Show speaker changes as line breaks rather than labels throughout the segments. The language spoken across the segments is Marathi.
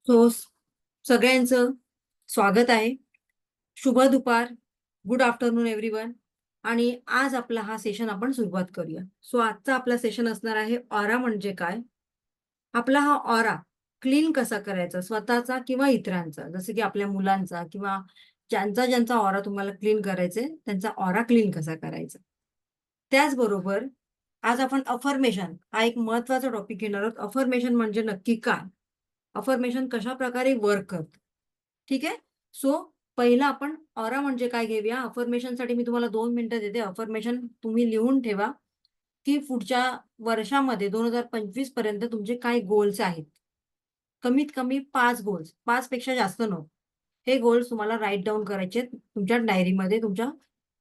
सो सगळ्यांचं स्वागत आहे. शुभ दुपार, गुड आफ्टरनून एव्हरीवन. आणि आज आपला हा सेशन आपण सुरुवात करूया. सो आजचा आपला सेशन असणार आहे ऑरा म्हणजे काय. आपला हा ऑरा क्लीन कसा करायचा, स्वतःचा किंवा इतरांचा, जसं की आपल्या मुलांचा किंवा ज्यांचा ज्यांचा ऑरा तुम्हाला क्लीन करायचा त्यांचा ऑरा क्लीन कसा करायचा. त्याचबरोबर आज आपण अफर्मेशन हा एक महत्वाचा टॉपिक घेणार आहोत. अफर्मेशन म्हणजे नक्की काय, अफर्मेशन कशा प्रकारे वर्क करतं. ठीक आहे. सो पहिला आपण ऑरा म्हणजे काय घेऊया. अफर्मेशनसाठी मी तुम्हाला 2 मिनिटं देते. अफर्मेशन तुम्ही लिहून ठेवा की पुढच्या वर्षामध्ये 2025 पर्यंत तुमचे काय गोल्स आहेत. कमीत कमी 5 गोल्स, 5 पेक्षा जास्त नको. हे गोल्स तुम्हाला राईट डाऊन करायचे तुमच्या डायरीमध्ये, तुमच्या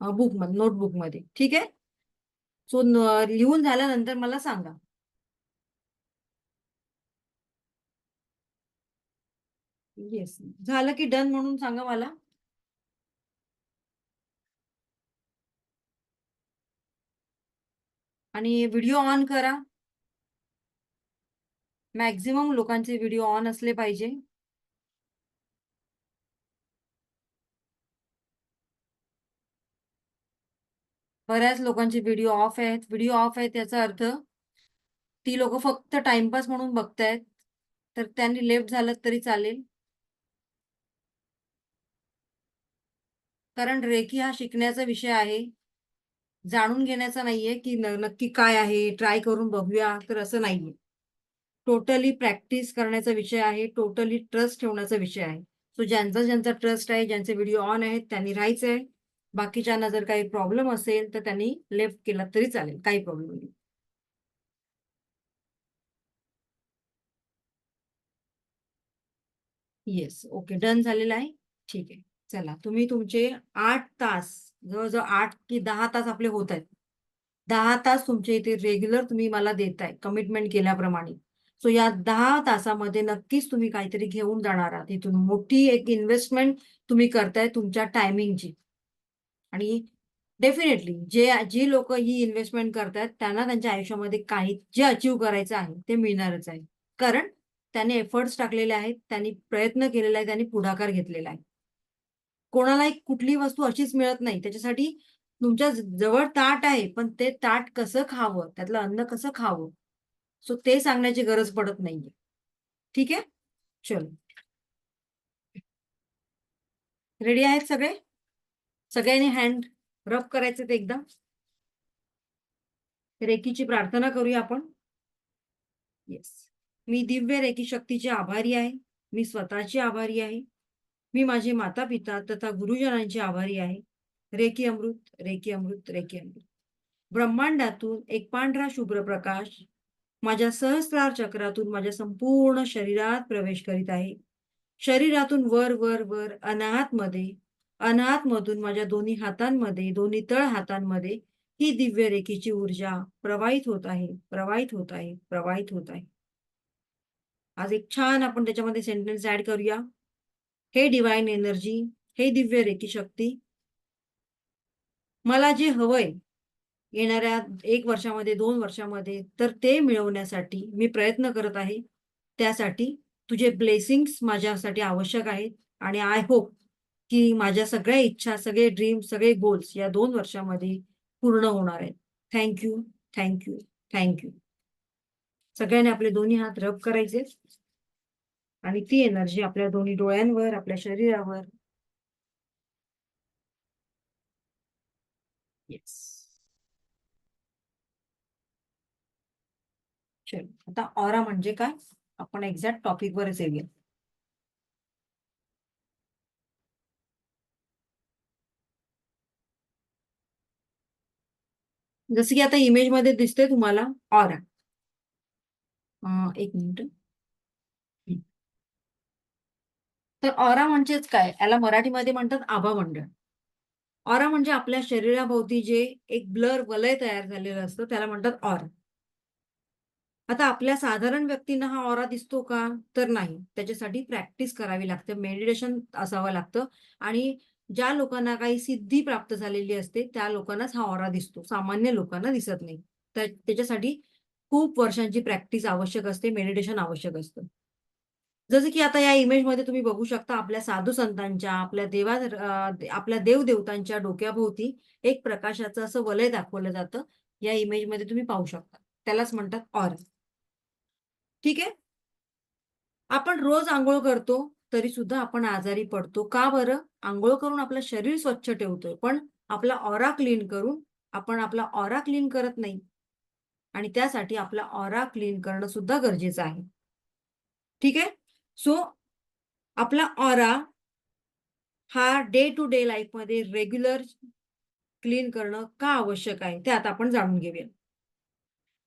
बुकमध्ये, नोटबुकमध्ये. ठीक आहे. सो लिहून झाल्यानंतर मला सांगा. येस, झालं की डन म्हणून सांगा मला. आणि व्हिडिओ ऑन करा. मॅक्झिमम लोकांचे व्हिडिओ ऑन असले पाहिजे. बऱ्याच लोकांचे व्हिडिओ ऑफ आहेत. व्हिडिओ ऑफ आहेत याचा अर्थ ती लोक फक्त टाइमपास म्हणून बघतायत, तर त्यांनी लेफ्ट झालं तरी चालेल. कारण रेकी हा शिकण्याचा विषय आहे, जाणून घेण्याचा नाहीये की नक्की काय आहे, ट्राय करून बघूया, तर असं नाहीये. टोटली प्रॅक्टिस करण्याचा विषय आहे, टोटली ट्रस्ट ठेवण्याचा विषय आहे. सो ज्यांचा ज्यांचा ट्रस्ट आहे, ज्यांचे व्हिडिओ ऑन आहेत त्यांनी राहायचंय. बाकीच्यांना जर काही प्रॉब्लेम असेल तर त्यांनी लेफ्ट केला तरी चालेल, काही प्रॉब्लेम नाही. येस, ओके, डन झालेलं आहे. ठीक आहे. चला, तुम्ही तुमचे 8 तास, जवळजवळ 8 की 10 तास आपले होत आहेत. 10 तास तुमचे इथे रेग्युलर तुम्ही मला देताय कमिटमेंट केल्याप्रमाणे. सो या 10 तासामध्ये नक्कीच तुम्ही काहीतरी घेऊन जाणार आहात. इथून मोठी एक इन्व्हेस्टमेंट तुम्ही करताय तुमच्या टायमिंगची. आणि डेफिनेटली जी लोक ही इन्व्हेस्टमेंट करतात त्यांना त्यांच्या आयुष्यामध्ये काही जे अचीव करायचं आहे ते मिळणारच आहे. कारण त्यांनी एफर्ट्स टाकलेले आहेत, त्यांनी प्रयत्न केलेला आहे, त्यांनी पुढाकार घेतलेला आहे. कोणाला एक कुठली वस्तू अशीच मिळत नाही. त्याच्यासाठी तुमच्या जवळ ताट आहे, पण ते ताट कसं खावं, त्यातलं अन्न कसं खावं, सो ते सांगण्याची गरज पडत नाहीये. ठीक आहे. चलो, रेडी आहेत सगळे. सगळ्यांनी हँड रब करायचे ते एकदा. रेकीची प्रार्थना करूया आपण. येस. मी दिव्य रेकी शक्तीचे आभारी आहे. मी स्वतःची आभारी आहे. मी माझे माता-पिता तथा गुरुजनांचे आभारी आहे. रेकी अमृत, रेकी अमृत, रेकी अमृत. ब्रह्मांडातून एक पांढरा शुभ्र प्रकाश माझ्या सहस्रार चक्रातून माझ्या संपूर्ण शरीरात प्रवेश करीत आहे. शरीरातून वर वर वर अनाहतमध्ये, अनाहतमधून माझ्या दोन्ही हातांमध्ये, दोन्ही तळ हातांमध्ये ही दिव्य रेखीची ऊर्जा प्रवाहित होत आहे, प्रवाहित होत आहे, प्रवाहित होत आहे. आज एक छान आपण त्याच्यामध्ये सेंटेन्स ऍड करूया. हे डिवाइन एनर्जी, हे दिव्य रेखी शक्ती, मला जे हवंय येणाऱ्या 1 वर्षामध्ये, 2 वर्षामध्ये, तर ते मिळवण्यासाठी मी प्रयत्न करत आहे. त्यासाठी तुझे ब्लेसिंग्स माझ्यासाठी आवश्यक आहेत. आणि आय होप की माझ्या सगळ्या इच्छा, सगळे ड्रीम्स, सगळे गोल्स या 2 वर्षामध्ये पूर्ण होणार आहेत. Thank you, thank you, thank you. सगळ्यांनी आपले दोन्ही हात रब करायचे आणि ती एनर्जी आपल्या दोन्ही डोळ्यांवर, आपल्या शरीरावर. येस. चल, आता ऑरा म्हणजे काय, आपण एक्झॅक्ट टॉपिक वरच येऊया. जसं की आता इमेज मध्ये दिसतंय तुम्हाला ऑरा. एक मिनिट. तर ऑरा म्हणजेच काय, याला मराठीमध्ये म्हणतात आभामंडळ. ऑरा म्हणजे आपल्या शरीराभोवती जे एक ब्लर वलय तयार झालेलं असतं त्याला म्हणतात ऑरा. आता आपल्या साधारण व्यक्तींना हा ऑरा दिसतो का, तर नाही. त्याच्यासाठी प्रॅक्टिस करावी लागते, मेडिटेशन असावं लागतं. आणि ज्या लोकांना काही सिद्धी प्राप्त झालेली असते त्या लोकांनाच हा ऑरा दिसतो, सामान्य लोकांना दिसत नाही. तर त्याच्यासाठी खूप वर्षांची प्रॅक्टिस आवश्यक असते, मेडिटेशन आवश्यक असतं. जसं की आता या इमेजमध्ये तुम्ही बघू शकता आपल्या साधू संतांच्या, आपल्या देवदेवतांच्या डोक्याभोवती एक प्रकाशाचं असं वलय दाखवलं जातं. या इमेजमध्ये तुम्ही पाहू शकता. त्यालाच म्हणतात ऑरा. ठीक आहे? आपण रोज अंघोळ करतो, तरी सुद्धा आपण आजारी पडतो. का बरं? अंघोळ करून आपलं शरीर स्वच्छ ठेवतोय, पण आपला ऑरा क्लीन करून आपण आपला ऑरा क्लीन करत नाही आणि त्यासाठी आपला ऑरा क्लीन करणं सुद्धा गरजेचं आहे. ठीक आहे? सो आपला ऑरा हा डे टू डे लाईफमध्ये रेग्युलर क्लीन करणं का आवश्यक आहे, ते आता आपण जाणून घेऊया.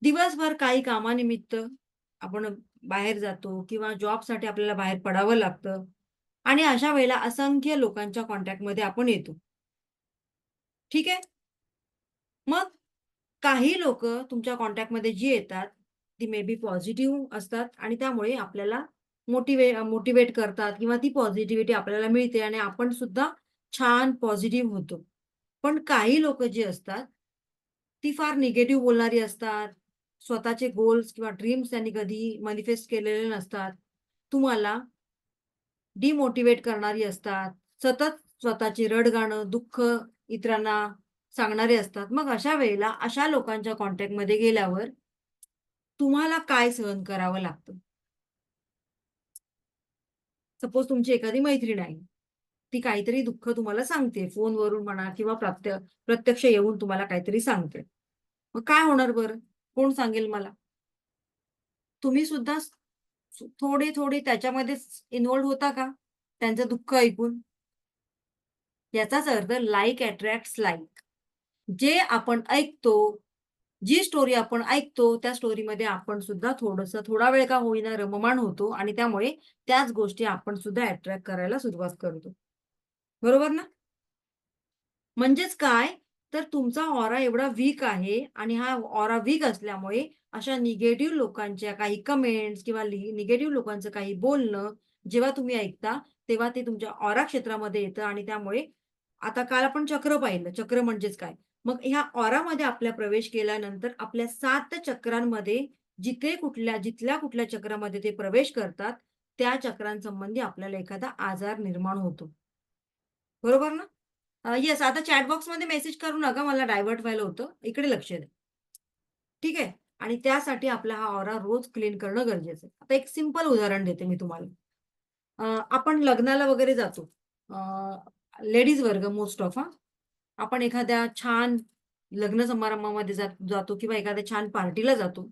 दिवसभर काही कामानिमित्त आपण बाहेर जातो किंवा जॉबसाठी आपल्याला बाहेर पडावं लागतं आणि अशा वेळेला असंख्य लोकांच्या कॉन्टॅक्टमध्ये आपण येतो. ठीक आहे? मग काही लोकं तुमच्या कॉन्टॅक्टमध्ये जी येतात, ती मे बी पॉझिटिव्ह असतात आणि त्यामुळे आपल्याला मोटिव्हेट करतात किंवा ती पॉझिटिव्हिटी आपल्याला मिळते आणि आपण सुद्धा छान पॉझिटिव्ह होतो. पण काही लोकं जी असतात, ती फार निगेटिव्ह बोलणारी असतात. स्वतःचे गोल्स किंवा ड्रीम्स त्यांनी कधी मॅनिफेस्ट केलेले नसतात. तुम्हाला डिमोटिव्हेट करणारी असतात. सतत स्वतःची रडगाणं, दुःख इतरांना सांगणारे असतात. मग अशा वेळेला अशा लोकांच्या कॉन्टॅक्टमध्ये गेल्यावर तुम्हाला काय सहन करावं लागतं? सपोज तुमची एखादी मैत्रीण आहे. ती काहीतरी दुःख तुम्हाला सांगते फोनवरून म्हणा किंवा प्रत्यक्ष येऊन तुम्हाला काहीतरी सांगते. मग काय होणार बरं? कोण सांगेल मला? तुम्ही सुद्धा थोडे-थोडे त्याच्यामध्येच इन्व्हॉल्व होता का? त्यांचं दुःख ऐकून? याचाच अर्थ लाइक अट्रॅक्ट्स लाइक. जे आपण ऐकतो, जी स्टोरी आपण ऐकतो, त्या स्टोरीमध्ये आपण सुद्धा थोडा वेळ का होईना रममाण होतो आणि त्यामुळे त्याच गोष्टी आपण सुद्धा अट्रॅक्ट करायला सुरुवात करतो. बरोबर ना? म्हणजेच काय, तर तुमचा ऑरा एवढा वीक आहे आणि हा ऑरा वीक असल्यामुळे अशा निगेटिव्ह लोकांच्या काही कमेंट्स किंवा निगेटिव्ह लोकांचं काही बोलणं जेव्हा तुम्ही ऐकता, तेव्हा ते तुमच्या ऑरा क्षेत्रामध्ये येतं आणि त्यामुळे आता काल आपण चक्र पाहिलं. चक्र म्हणजेच काय? मग ह्या ऑरामध्ये आपल्या प्रवेश केल्यानंतर आपल्या 7 चक्रांमध्ये जिथल्या कुठल्या चक्रामध्ये ते प्रवेश करतात, त्या चक्रांसंबंधी आपल्याला एखादा आजार निर्माण होतो. बरोबर ना? येस, आता चॅट बॉक्समध्ये मेसेज करू नका. मला डायव्हर्ट व्हायला होतं. इकडे लक्ष द्या. ठीक आहे? आणि त्यासाठी आपला हा ऑरा रोज क्लीन करणं गरजेचं आहे. आता एक सिंपल उदाहरण देते मी तुम्हाला. आपण लग्नाला वगैरे जातो. लेडीज वर्ग मोस्ट ऑफ आपण एखाद्या छान लग्न समारंभामध्ये जातो किंवा एखाद्या छान पार्टीला जातो.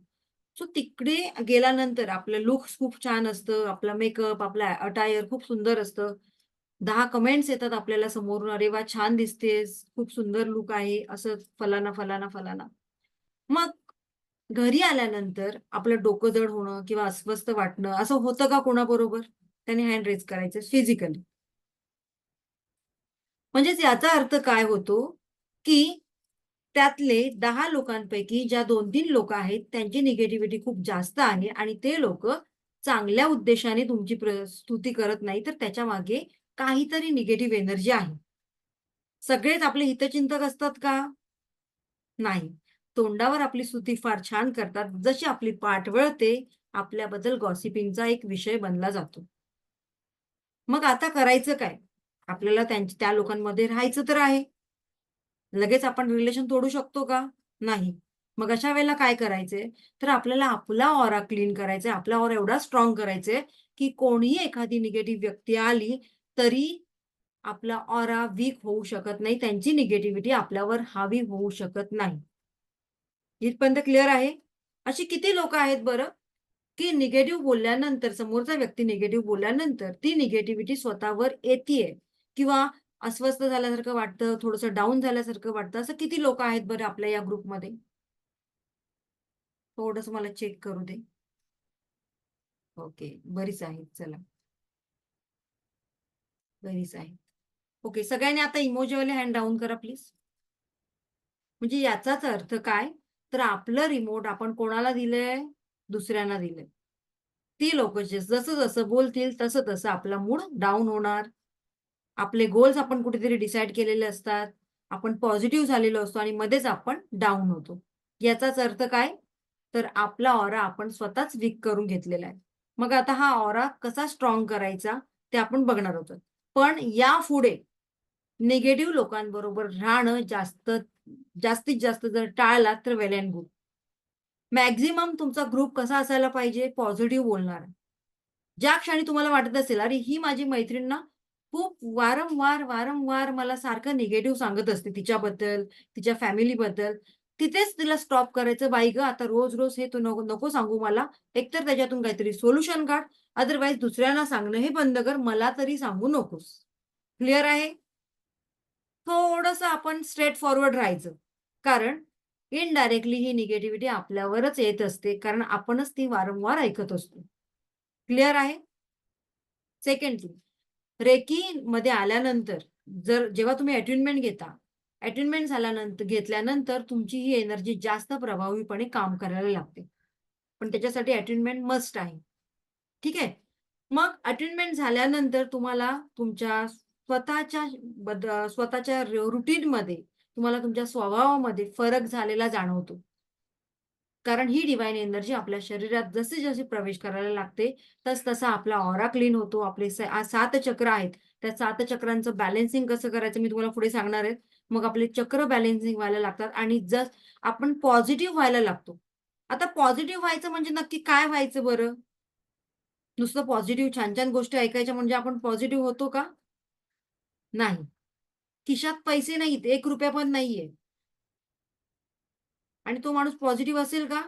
सो तिकडे गेल्यानंतर आपलं लुक्स खूप छान असतं. आपला मेकअप, आपला अटायर खूप सुंदर असतं. 10 कमेंट्स येतात आपल्याला समोरून, "अरे वाह! छान दिसतेस, खूप सुंदर लूक आहे." असं फलाना, फलाना, फलाना. मग घरी आल्यानंतर आपलं डोकं जड होणं किंवा अस्वस्थ वाटणं असं होतं का कोणाबरोबर? त्याने हँड रेज करायचं फिजिकली. म्हणजेच याचा अर्थ काय होतो, की त्यातले 10 लोकांपैकी ज्या 2-3 लोकं आहेत, त्यांची निगेटिव्हिटी खूप जास्त आहे आणि ते लोकं चांगल्या उद्देशाने तुमची स्तुती करत नाही, तर त्याच्यामागे काहीतरी निगेटिव्ह एनर्जी आहे. सगळेच आपले हितचिंतक असतात का? नाही. तोंडावर आपली स्तुती फार छान करतात. जशी आपली पाठ वळते, आपल्याबद्दल गॉसिपिंगचा एक विषय बनला जातो. मग आता करायचं काय? आपल्याला त्या लोकांमध्ये राहायचं तर आहे. लगेच आपण रिलेशन तोडू शकतो का? नाही. मग अशा वेळेला काय करायचंय? तर आपल्याला आपला ऑरा क्लीन करायचा आहे. आपला ऑरा एवढा स्ट्राँग करायचा की कोणीही एखादी निगेटिव्ह व्यक्ती आली, तरी आपला ऑरा वीक होऊ शकत नाही. त्यांची निगेटिव्हिटी आपल्यावर हावी होऊ शकत नाही. इथपर्यंत क्लिअर आहे? अशी किती लोकं आहेत बरं, की निगेटिव्ह बोलल्यानंतर समोरचा व्यक्ती निगेटिव्ह बोलल्यानंतर ती निगेटिव्हिटी स्वतःवर येतीये किंवा अस्वस्थ झाल्यासारखं वाटतं, थोडंसं डाउन झाल्यासारखं वाटतं. असं किती लोकं आहेत बरं आपल्या या ग्रुपमध्ये? थोडंसं मला चेक करू दे. ओके, बरीच आहेत. चला, बरीच आहेत. ओके, सगळ्यांनी आता इमोजीवाले हँड डाउन करा प्लीज. म्हणजे याचाच अर्थ काय? तर आपलं रिमोट आपण कोणाला दिलंय? दुसऱ्यांना दिलंय. ती लोकं जसं-जसं बोलतील तसं-तसं आपला मूड डाउन होणार. आपले गोल्स आपण कुठेतरी डिसाईड केलेले असतात. आपण पॉझिटिव्ह झालेलो असतो आणि मध्येच आपण डाउन होतो. याचाच अर्थ काय? तर आपला ऑरा आपण स्वतःच वीक करून घेतलेला आहे. मग आता हा ऑरा कसा स्ट्रॉंग करायचा ते आपण बघणार आहोत. पण यापुढे निगेटिव्ह लोकांबरोबर राहणं जास्तीत जास्त जर टाळलात तर वेल अँड गुड. मॅक्झिमम तुमचा ग्रुप कसा असायला पाहिजे? पॉझिटिव्ह बोलणारा. ज्या क्षणी तुम्हाला वाटत असेल, अरे ही माझी मैत्रीण ना खूप वारंवार मला सारखं निगेटिव्ह सांगत असते तिच्याबद्दल, तिच्या फॅमिलीबद्दल. तिथेच तिला स्टॉप करायचं. बाई गं, आता रोज-रोज हे तू नको नको सांगू मला. एकतर त्याच्यातून काहीतरी सोल्युशन काढ, अदरवाईज दुसऱ्यांना सांगणं हे बंद कर. मला तरी सांगू नकोस. क्लिअर आहे? थोडंसं आपण स्ट्रेट फॉरवर्ड राहायचं. कारण इनडायरेक्टली ही निगेटिव्हिटी आपल्यावरच येत असते. कारण आपणच ती वारंवार ऐकत असतो. क्लिअर आहे? सेकंड थिंग, रेकीमध्ये आल्यानंतर जेव्हा तुम्ही अटेन्डमेंट घेता, अटेन्डमेंट घेतल्यानंतर तुमची ही एनर्जी जास्त प्रभावीपणे काम करायला लागते. पण त्याच्यासाठी अटेन्डमेंट मस्ट आहे. ठीक आहे? मग अटेन्डमेंट झाल्यानंतर तुम्हाला तुमच्या स्वतःच्या रुटीनमध्ये तुम्हाला तुमच्या स्वभावामध्ये फरक झालेला जाणवतो. कारण ही डिव्हाइन एनर्जी आपल्या शरीरात जशी-जशी प्रवेश करायला लागते, तसा आपला ऑरा क्लीन होतो. आपले 7 चक्र आहेत. त्या 7 चक्रांचं बॅलन्सिंग कसं करायचं मी तुम्हाला पुढे सांगणार आहे. मग आपले चक्र बॅलन्सिंग व्हायला लागतात आणि आपण पॉझिटिव्ह व्हायला लागतो. आता पॉझिटिव्ह व्हायचं म्हणजे नक्की काय व्हायचं बरं? नुसतं पॉझिटिव्ह छान-छान गोष्टी ऐकायच्या म्हणजे आपण पॉझिटिव्ह होतो का? नाही. खिशात पैसे नाहीत, ₹1 पण नाहीये आणि तो माणूस पॉझिटिव्ह असेल का?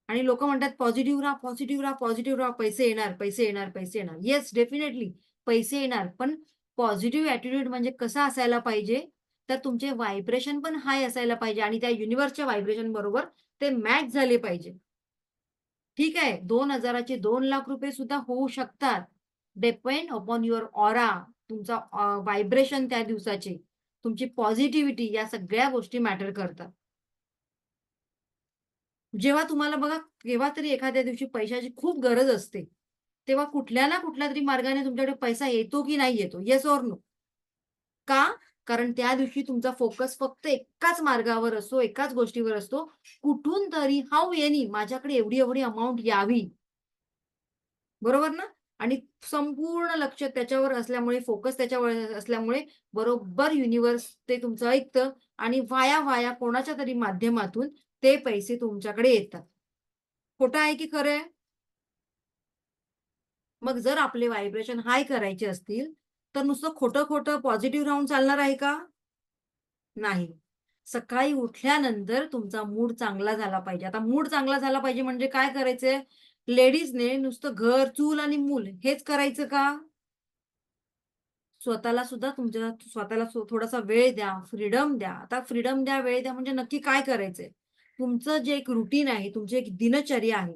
आणि लोकं म्हणतात पॉझिटिव्ह राहा, पॉझिटिव्ह राहा, पॉझिटिव्ह राहा. पैसे येणार, पैसे येणार, पैसे येणार. येस, डेफिनेटली पैसे येणार. पण पॉझिटिव्ह ॲटिट्यूड म्हणजे कसा असायला पाहिजे? तर तुमचे व्हायब्रेशन पण हाय असायला पाहिजे आणि त्या युनिव्हर्सच्या व्हायब्रेशन बरोबर ते मॅच झाले पाहिजे. ठीक आहे, 2,000 चे ₹2,00,000 सुद्धा होऊ शकतात. डिपेंड अपॉन युअर ऑरा, तुमचा व्हायब्रेशन त्या दिवसाचे, तुमची पॉझिटिव्हिटी या सगळ्या गोष्टी मॅटर करतात. जेव्हा तुम्हाला बघा केव्हा तरी एखाद्या दिवशी पैशाची खूप गरज असते, तेव्हा कुठल्या ना कुठल्यातरी मार्गाने तुमच्याकडे पैसा येतो की नाही येतो? Yes or no? का? कारण त्या दिवशी तुमचा फोकस फक्त एकाच मार्गावर असतो, एकाच गोष्टीवर असतो. कुठून तरी हाऊ एनी माझ्याकडे एवढी-एवढी अमाउंट यावी. बरोबर ना? आणि संपूर्ण लक्ष त्याच्यावर असल्यामुळे, फोकस त्याच्यावर असल्यामुळे बरोबर युनिव्हर्स ते तुमचं ऐकतं आणि वाया कोणाच्या तरी माध्यमातून ते पैसे तुमच्याकडे येतात. खोटं आहे की खरं आहे? मग जर आपले व्हायब्रेशन हाय करायचे असतील, तर नुसतं खोटं-खोटं पॉझिटिव्ह राहून चालणार आहे का? नाही. सकाळी उठल्यानंतर तुमचा मूड चांगला झाला पाहिजे. आता मूड चांगला झाला पाहिजे म्हणजे काय करायचंय? लेडीजने नुसतं घर, चूल आणि मूल हेच करायचं का? स्वतःला थोडासा वेळ द्या, फ्रीडम द्या. आता फ्रीडम द्या, वेळ द्या म्हणजे नक्की काय करायचंय? तुमचं जे एक रुटीन आहे, तुमची एक दिनचर्या आहे,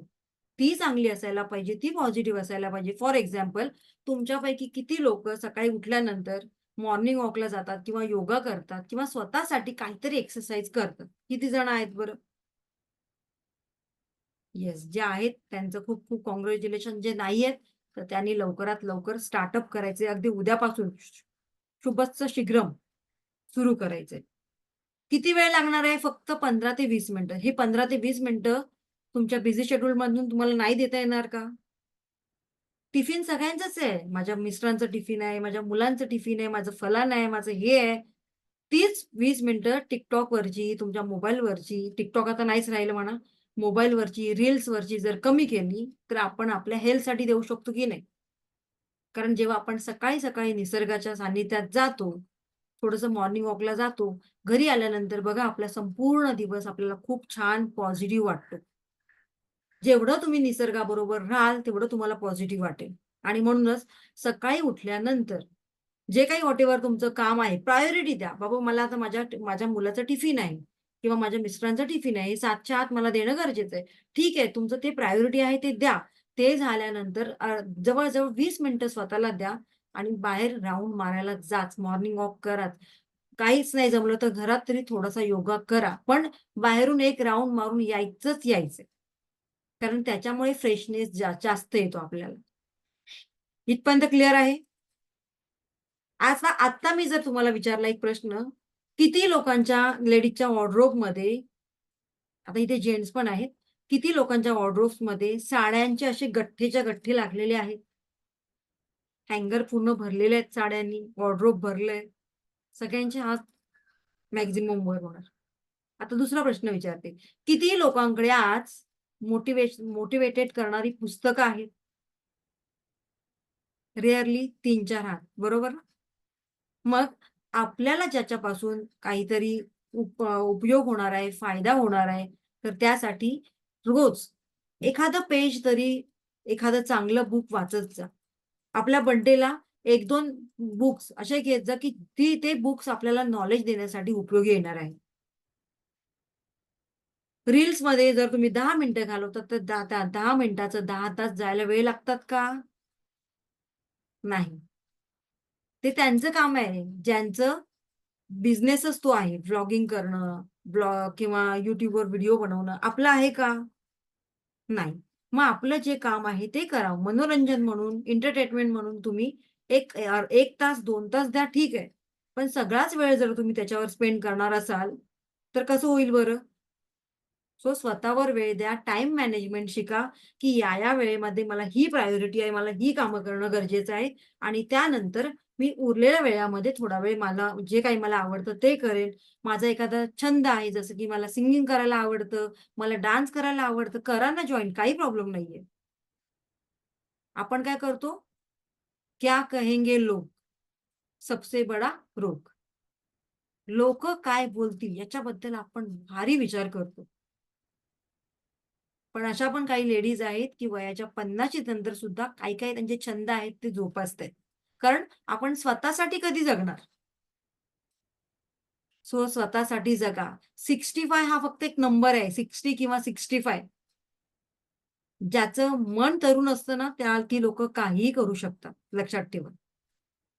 ती चांगली असायला पाहिजे, ती पॉझिटिव्ह असायला पाहिजे. फॉर एक्झाम्पल तुमच्यापैकी किती लोकं सकाळी उठल्यानंतर मॉर्निंग वॉकला जातात किंवा योगा करतात किंवा स्वतःसाठी काहीतरी एक्सरसाइज करतात. किती जण आहेत बरं? येस, जे आहेत त्यांचं खूप-खूप काँग्रॅच्युलेशन. जे नाहीयेत, तर त्यांनी लवकरात लवकर स्टार्टअप करायचे. अगदी उद्यापासून शुभच्च शीघ्रम सुरू करायचंय. किती वेळ लागणार आहे? फक्त 15 ते 20 मिनिटं. हे 15 ते 20 मिनिटं तुमच्या बिझी शेड्यूलमधून तुम्हाला नाही देता येणार का? टिफिन सगळ्यांचंच आहे. माझ्या मिस्टरांचं टिफिन आहे, माझ्या मुलांचं टिफिन आहे, माझं फलान आहे, माझं हे आहे. तीच 20 मिनिटं TikTokवरची, तुमच्या मोबाईलवरची, TikTok आता नाहीच राहिलं म्हणा. मोबाईलवरची, रील्सवरची जर कमी केली, तर आपण आपल्या हेल्थसाठी देऊ शकतो की नाही? कारण जेव्हा आपण सकाळी-सकाळी निसर्गाच्या सान्निध्यात जातो, थोडंसं मॉर्निंग वॉकला जातो, घरी आल्यानंतर बघा आपला संपूर्ण दिवस आपल्याला खूप छान पॉझिटिव्ह वाटतो. जेवढं तुम्ही निसर्गाबरोबर राहाल, तेवढं तुम्हाला पॉझिटिव्ह वाटेल. आणि म्हणूनच सकाळी उठल्यानंतर जे काही व्हॉटएव्हर तुमचं काम आहे, प्रायोरिटी द्या. बाबा मला आता माझ्या माझ्या मुलाचा टिफिन आहे किंवा माझ्या मिस्टरांचा टिफिन आहे. हे 7च्या आत मला देणं गरजेचं आहे. ठीक आहे, तुमचं ते प्रायोरिटी आहे ते द्या. ते झाल्यानंतर जवळ-जवळ 20 मिनिटं स्वतःला द्या आणि बाहेर राउंड मारायला जाच. मॉर्निंग वॉक कराच. काहीच नाही जमलं तर घरात तरी थोडासा योगा करा. पण बाहेरून एक राउंड मारून यायचंच यायचंय. कारण त्याच्यामुळे फ्रेशनेस जास्त येतो आपल्याला. इथपर्यंत क्लिअर आहे? आत्ता मी जर तुम्हाला विचारला एक प्रश्न, किती लोकांच्या लेडीजच्या वॉर्डरोबमध्ये आता इथे जेंट्स पण आहेत. किती लोकांच्या वॉर्डरोब्स मध्ये साड्यांचे असे गठ्ठेच्या गठ्ठे लागलेले आहेत? हँगर पूर्ण भरलेले आहेत साड्यांनी, वॉर्डरोब भरलंय. सगळ्यांचे हात मॅक्झिमम वर होणार. आता दुसरा प्रश्न विचारते, किती लोकांकडे आज मोटिवेटेड करणारी पुस्तकं आहेत? रेअरली 3-4 हात, बरोबर ना? मग आपल्याला ज्याच्यापासून काहीतरी उपयोग होणार आहे, फायदा होणार आहे, तर त्यासाठी रोज एखादं पेज तरी, एखादं चांगलं बुक वाचत जा. आपल्या बर्थडेला 1-2 बुक्स असे घेत जा, की ते बुक्स आपल्याला नॉलेज देण्यासाठी उपयोगी येणार आहे. रील्समध्ये जर तुम्ही 10 मिनिटं घालवतात, तर त्या 10 मिनिटाचं 10 तास जायला वेळ लागतात का? नाही. ते त्यांचं काम आहे. ज्यांचं बिझनेसच तो आहे. व्लॉगिंग करणं, ब्लॉग किंवा YouTubeवर व्हिडिओ बनवणं. आपलं आहे का? नाही. मग आपलं जे काम आहे ते करा. मनोरंजन म्हणून, एंटरटेनमेंट म्हणून तुम्ही 1 तास, 2 तास द्या ठीक आहे. पण सगळाच वेळ जर तुम्ही त्याच्यावर स्पेंड करणार असाल, तर कसं होईल बरं? सो स्वतःवर वेळ द्या. टाईम मॅनेजमेंट शिका, की या वेळेमध्ये मला ही प्रायोरिटी आहे, मला ही कामं करणं गरजेचं आहे आणि त्यानंतर मी उरलेल्या वेळामध्ये थोडा वेळ मला जे काही मला आवडतं ते करेन. माझा एखादा छंद आहे, जसं की मला सिंगिंग करायला आवडतं, मला डान्स करायला आवडतं, करा ना जॉइन काही प्रॉब्लेम नाहीये. आपण काय करतो? क्या कहेंगे लोग? सबसे बडा रोग. लोकं काय बोलतील याच्याबद्दल आपण भारी विचार करतो. पण अशा पण काही लेडीज आहेत, की वयाच्या 50शी नंतर सुद्धा काही-काही त्यांचे छंद आहेत ते जोपासतायत. कारण आपण स्वतःसाठी कधी जगणार? सो स्वतःसाठी जगा. 65 हा फक्त एक नंबर आहे. 60 किंवा 65 ज्याचं मन तरुण असतं ना, ती लोकं काहीही करू शकतात. लक्षात ठेवा.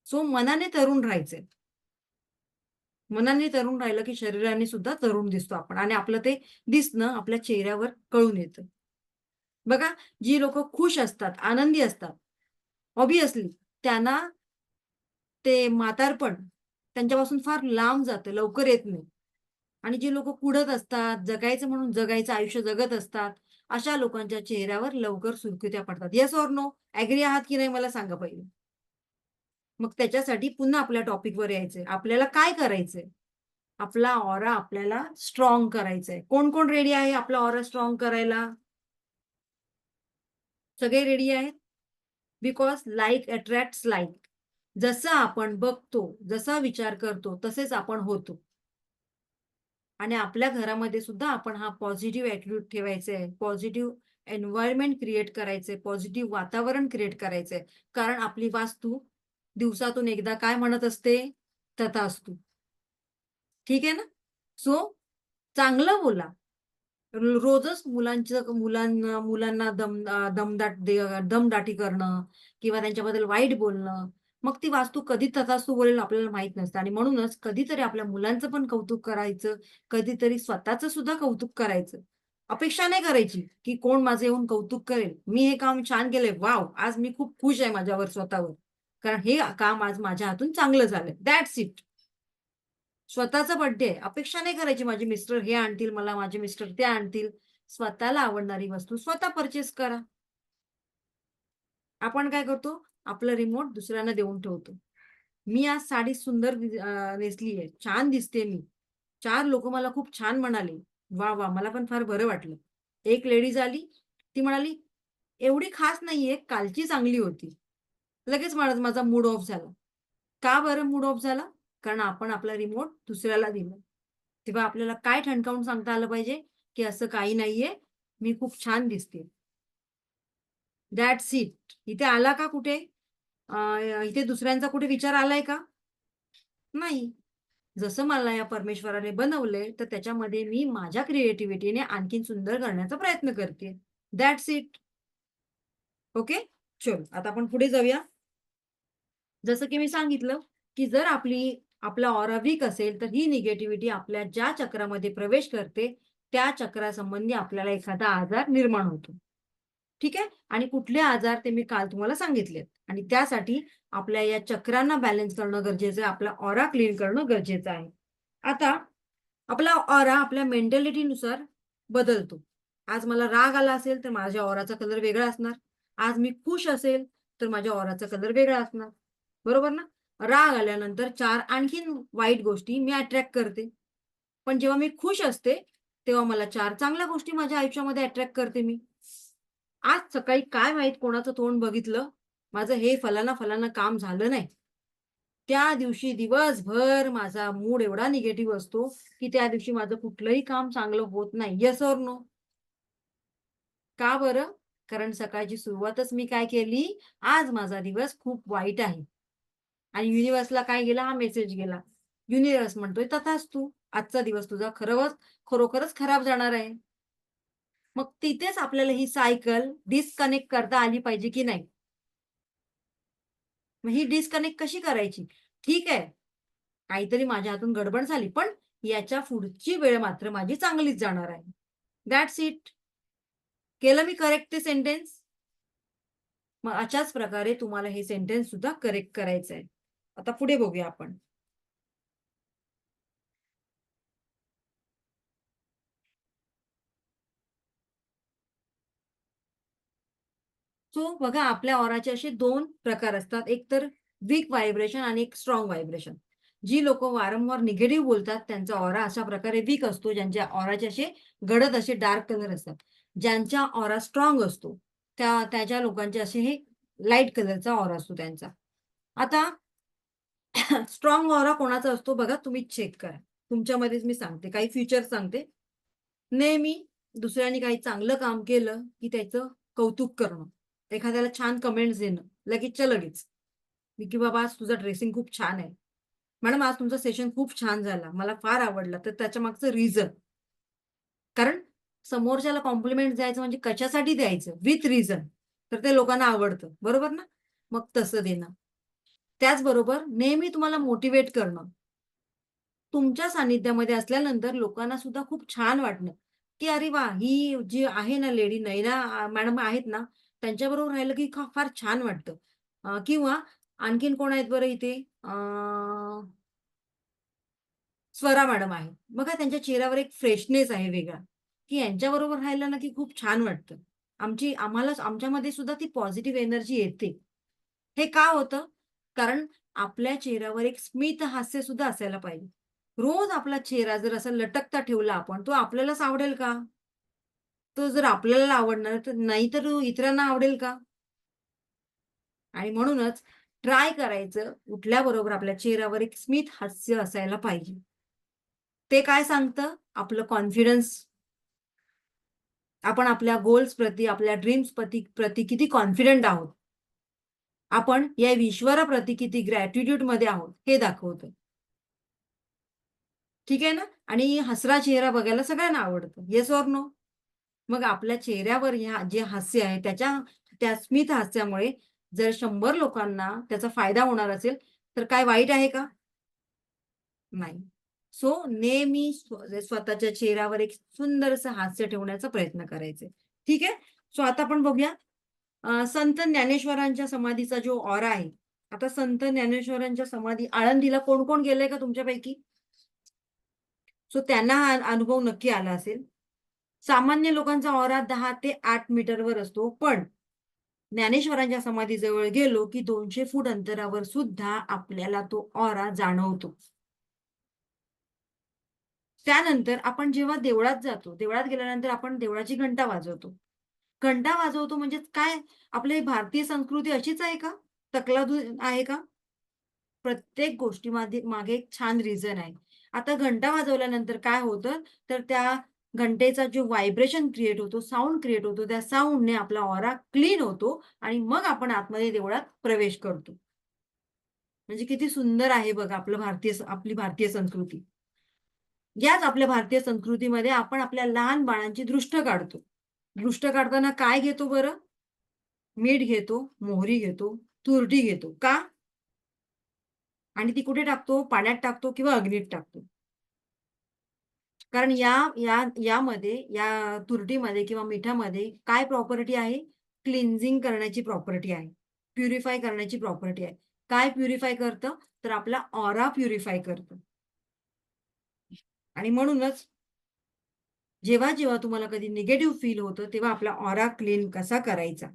सो मनाने तरुण राहायचंय. मनाने तरुण राहिलं, की शरीराने सुद्धा तरुण दिसतो आपण आणि आपलं ते दिसणं आपल्या चेहऱ्यावर कळून येतं. बघा, जी लोकं खुश असतात, आनंदी असतात, ऑब्व्हियसली त्यांना ते म्हातारपण त्यांच्यापासून फार लांब जातं, लवकर येत नाही. आणि जी लोकं कुढत असतात, जगायचं म्हणून जगायचं आयुष्य जगत असतात, अशा लोकांच्या चेहऱ्यावर लवकर सुरकुत्या पडतात. Yes or no? ॲग्री आहात की नाही मला सांगा पहिले? मग त्याच्यासाठी पुन्हा आपल्या टॉपिकवर यायचंय. आपल्याला काय करायचंय? आपला ऑरा आपल्याला स्ट्राँग करायचा कोण-कोण रेडी आहे आपला ऑरा स्ट्राँग करायला? सगळे रेडी आहेत? Because like attracts like. जसं आपण बघतो, जसा विचार करतो, तसेच आपण होतो. आणि आपल्या घरामध्ये सुद्धा आपण हा पॉझिटिव्ह ॲटिट्यूड ठेवायचा आहे. पॉझिटिव्ह एन्व्हायर्नमेंट क्रिएट करायचंय, पॉझिटिव्ह वातावरण क्रिएट करायचंय. कारण आपली वास्तू दिवसातून एकदा काय म्हणत असते? तथास्तु. ठीक आहे ना? सो चांगलं बोला. रोजच मुलांना दमदाटी करणं किंवा त्यांच्याबद्दल वाईट बोलणं. मग ती वास्तू कधी तथास्तू बोलेल आपल्याला माहीत नसतं आणि म्हणूनच कधीतरी आपल्या मुलांचं पण कौतुक करायचं, कधीतरी स्वतःचं सुद्धा कौतुक करायचं. अपेक्षा नाही करायची, की कोण माझं येऊन कौतुक करेल. मी हे काम छान केलंय. वॉव! आज मी खूप खुश आहे माझ्यावर स्वतःवर. कारण हे काम आज माझ्या हातून चांगलं झालंय. That's it. स्वतःचा बर्थडे आहे. अपेक्षा नाही करायची माझे मिस्टर हे आणतील मला, माझे मिस्टर ते आणतील. स्वतःला आवडणारी वस्तू स्वतः पर्चेस करा. आपण काय करतो? आपलं रिमोट दुसऱ्यांना देऊन ठेवतो. मी आज साडी सुंदर नेसली आहे. छान दिसते मी. 4 लोकं मला खूप छान म्हणाले. वाह! वाह! मला पण फार बरं वाटलं. एक लेडीज आली, ती म्हणाली, "एवढी खास नाहीये, कालची चांगली होती." लगेच माझा मूड ऑफ झाला. का बरं मूड ऑफ झाला? कारण आपण आपला रिमोट दुसऱ्याला दिला. तेव्हा आपल्याला काय ठणकावून सांगता आलं पाहिजे, की असं काही नाहीये, मी खूप छान दिसते. That's it. इथे आला का कुठे? इथे दुसऱ्यांचा कुठे विचार आलाय का? नाही. जसं मला या परमेश्वराने बनवलंय, तर त्याच्यामध्ये मी माझ्या क्रिएटिव्हिटीने आणखीन सुंदर करण्याचा प्रयत्न करतेय. That's it. ओके? चलो, आता आपण पुढे जाऊया. जसं की मी सांगितलं, की जर आपला ऑरा वीक असेल, तर ही निगेटिव्हिटी आपल्या ज्या चक्रामध्ये प्रवेश करते, त्या चक्रासंबंधी आपल्याला एखादा आजार निर्माण होतो. ठीक आहे? आणि कुठले आजार ते मी काल तुम्हाला सांगितलेत. आणि त्यासाठी आपल्या या चक्रांना बॅलन्स करणं गरजेचं आहे. आपला ऑरा क्लीन करणं गरजेचं आहे. आता आपला ऑरा आपल्या मेंटॅलिटीनुसार बदलतो. आज मला राग आला असेल तर माझ्या ऑराचा कलर वेगळा असणार. आज मी खुश असेल तर माझ्या ऑराचा कलर वेगळा असणार. बरोबर ना? राग आल्यानंतर 4 आणखीन वाईट गोष्टी मी अट्रॅक्ट करते. पण जेव्हा मी खुश असते, तेव्हा मला 4 चांगल्या गोष्टी माझ्या आयुष्यामध्ये अट्रॅक्ट करते मी. आज सकाळी काय माहीत कोणाचं तोंड बघितलं, माझं हे फलाना काम झालं नाही. त्या दिवशी दिवसभर माझा मूड एवढा निगेटिव्ह असतो, की त्या दिवशी माझं कुठलंही काम चांगलं होत नाही. Yes or no? का बरं? कारण सकाळची सुरुवातच मी काय केली, आज माझा दिवस खूप वाईट आहे. आणि युनिव्हर्सला काय गेला? हा मेसेज गेला. युनिव्हर्स म्हणतोय तथास्तु. आजचा दिवस तुझा खरोखरच खराब जाणार आहे. मग तिथेच आपल्याला ही सायकल डिस्कनेक्ट करता आली पाहिजे की नाही? मग ही डिस्कनेक्ट कशी करायची? ठीक आहे, काहीतरी माझ्या हातून गडबड झाली, पण याच्या पुढची वेळ मात्र माझी चांगलीच जाणार आहे. That's it. केलं मी करेक्ट ते सेंटेन्स? मग अशाच प्रकारे तुम्हाला हे सेंटेन्स सुद्धा करेक्ट करायचं आहे. आता पुढे बघूया आपण. सो बघा, आपल्या ऑराचे असे 2 प्रकार असतात. एक तर वीक व्हायब्रेशन आणि एक स्ट्राँग व्हायब्रेशन. जी लोकं वारंवार निगेटिव्ह बोलतात, त्यांचा ऑरा अशा प्रकारे वीक असतो. ज्यांच्या ऑराचे असे गडद असे डार्क कलर असतात. ज्यांचा ऑरा स्ट्राँग असतो, त्याच्या लोकांचे असे हे लाईट कलरचा ऑरा असतो त्यांचा. आता स्ट्राँग ऑरा कोणाचा असतो बघा, तुम्ही चेक करा. तुमच्यामध्येच मी सांगते, काही फीचर्स सांगते. नेहमी दुसऱ्याने काही चांगलं काम केलं, की त्याचं कौतुक करणं. एखाद्याला छान कमेंट्स देणं, लगेचच्या लगेच. की बाबा आज तुझा ड्रेसिंग खूप छान आहे. मॅडम आज तुमचा सेशन खूप छान झाला. मला फार आवडला. तर त्याच्या मागचं रिझन. कारण समोरच्याला कॉम्प्लिमेंट द्यायचं म्हणजे कशासाठी द्यायचं? With reason. तर ते लोकांना आवडतं. बरोबर ना? मग तसं देणं. त्याचबरोबर नेहमी तुम्हाला मोटिव्हेट करणं. तुमच्या सानिध्यामध्ये असल्यानंतर लोकांना सुद्धा खूप छान वाटणं, की "अरे वाह! ही जी आहे ना लेडी नैना मॅडम आहेत ना, त्यांच्याबरोबर राहिलं की फार छान वाटतं." किंवा आणखीन कोण आहेत बरं इथे? स्वरा मॅडम आहेत. बघा त्यांच्या चेहऱ्यावर एक फ्रेशनेस आहे वेगळा, की यांच्याबरोबर राहिलं ना की खूप छान वाटतं. आमच्यामध्ये सुद्धा ती पॉझिटिव्ह एनर्जी येते. हे का होतं? कारण आपल्या चेहऱ्यावर एक स्मित हास्य सुद्धा असायला पाहिजे. रोज आपला चेहरा जर असा लटकता ठेवला आपण, तो आपल्यालाच आवडेल का? तो जर आपल्याला आवडणार तर नाही तर इतरांना आवडेल का? आणि म्हणूनच ट्राय करायचं, उठल्याबरोबर आपल्या चेहऱ्यावर एक स्मित हास्य असायला पाहिजे. ते काय सांगतं? आपलं कॉन्फिडन्स. आपण आपल्या गोल्स प्रती, आपल्या ड्रीम्स प्रती किती कॉन्फिडंट आहोत. आपण या ईश्वराप्रती किती ग्रॅटिट्यूडमध्ये आहोत, हे दाखवतं. ठीक आहे ना? आणि हसरा चेहरा बघायला सगळ्यांना आवडतं. Yes or no? मग आपल्या चेहऱ्यावर जे हास्य आहे, त्या स्मित हास्यामुळे जर 100 लोकांना त्याचा फायदा होणार असेल, तर काय वाईट आहे का? नाही. सो नेहमी स्वतःच्या चेहऱ्यावर एक सुंदरसं हास्य ठेवण्याचा प्रयत्न करायचे. ठीक आहे? सो आता आपण बघूया संत ज्ञानेश्वरांच्या समाधीचा जो ऑरा आहे. आता संत ज्ञानेश्वरांच्या समाधी आळंदीला कोण-कोण गेलंय का तुमच्यापैकी? सो त्यांना हा अनुभव नक्की आला असेल. सामान्य लोकांचा ऑरा 10 ते 8 मीटरवर असतो. पण ज्ञानेश्वरांच्या समाधीजवळ गेलो, की 200 फूट अंतरावर सुद्धा आपल्याला तो ऑरा जाणवतो. त्यानंतर आपण जेव्हा देवळात जातो, देवळात गेल्यानंतर आपण देवळाची घंटा वाजवतो. घंटा वाजवतो म्हणजे काय? आपली भारतीय संस्कृती अशीच आहे का? तकलादू आहे का? प्रत्येक गोष्टीमध्ये मागे एक छान रिझन आहे. आता घंटा वाजवल्यानंतर काय होतं, तर त्या घंटेचा जो व्हायब्रेशन क्रिएट होतो, साउंड क्रिएट होतो, त्या साउंडने आपला ऑरा क्लीन होतो आणि मग आपण आतमध्ये देवळात प्रवेश करतो. म्हणजे किती सुंदर आहे बघा आपली भारतीय संस्कृती. याच आपल्या भारतीय संस्कृतीमध्ये आपण आपल्या लहान बाळांची दृष्ट काढतो. दृष्ट काढताना काय घेतो बरं? मीठ घेतो, मोहरी घेतो, तुरटी घेतो. का? आणि ती कुठे टाकतो? पाण्यात टाकतो किंवा अग्नीत टाकतो. कारण या तुरटीमध्ये किंवा मिठामध्ये काय प्रॉपर्टी आहे? क्लिन्झिंग करण्याची प्रॉपर्टी आहे. प्युरिफाय करण्याची प्रॉपर्टी आहे. काय प्युरिफाय करतं? तर आपला ऑरा प्युरिफाय करतं. आणि म्हणूनच जेव्हा जेव्हा तुम्हाला कधी निगेटिव्ह फील होतं तेव्हा आपला ऑरा क्लीन कसा करायचा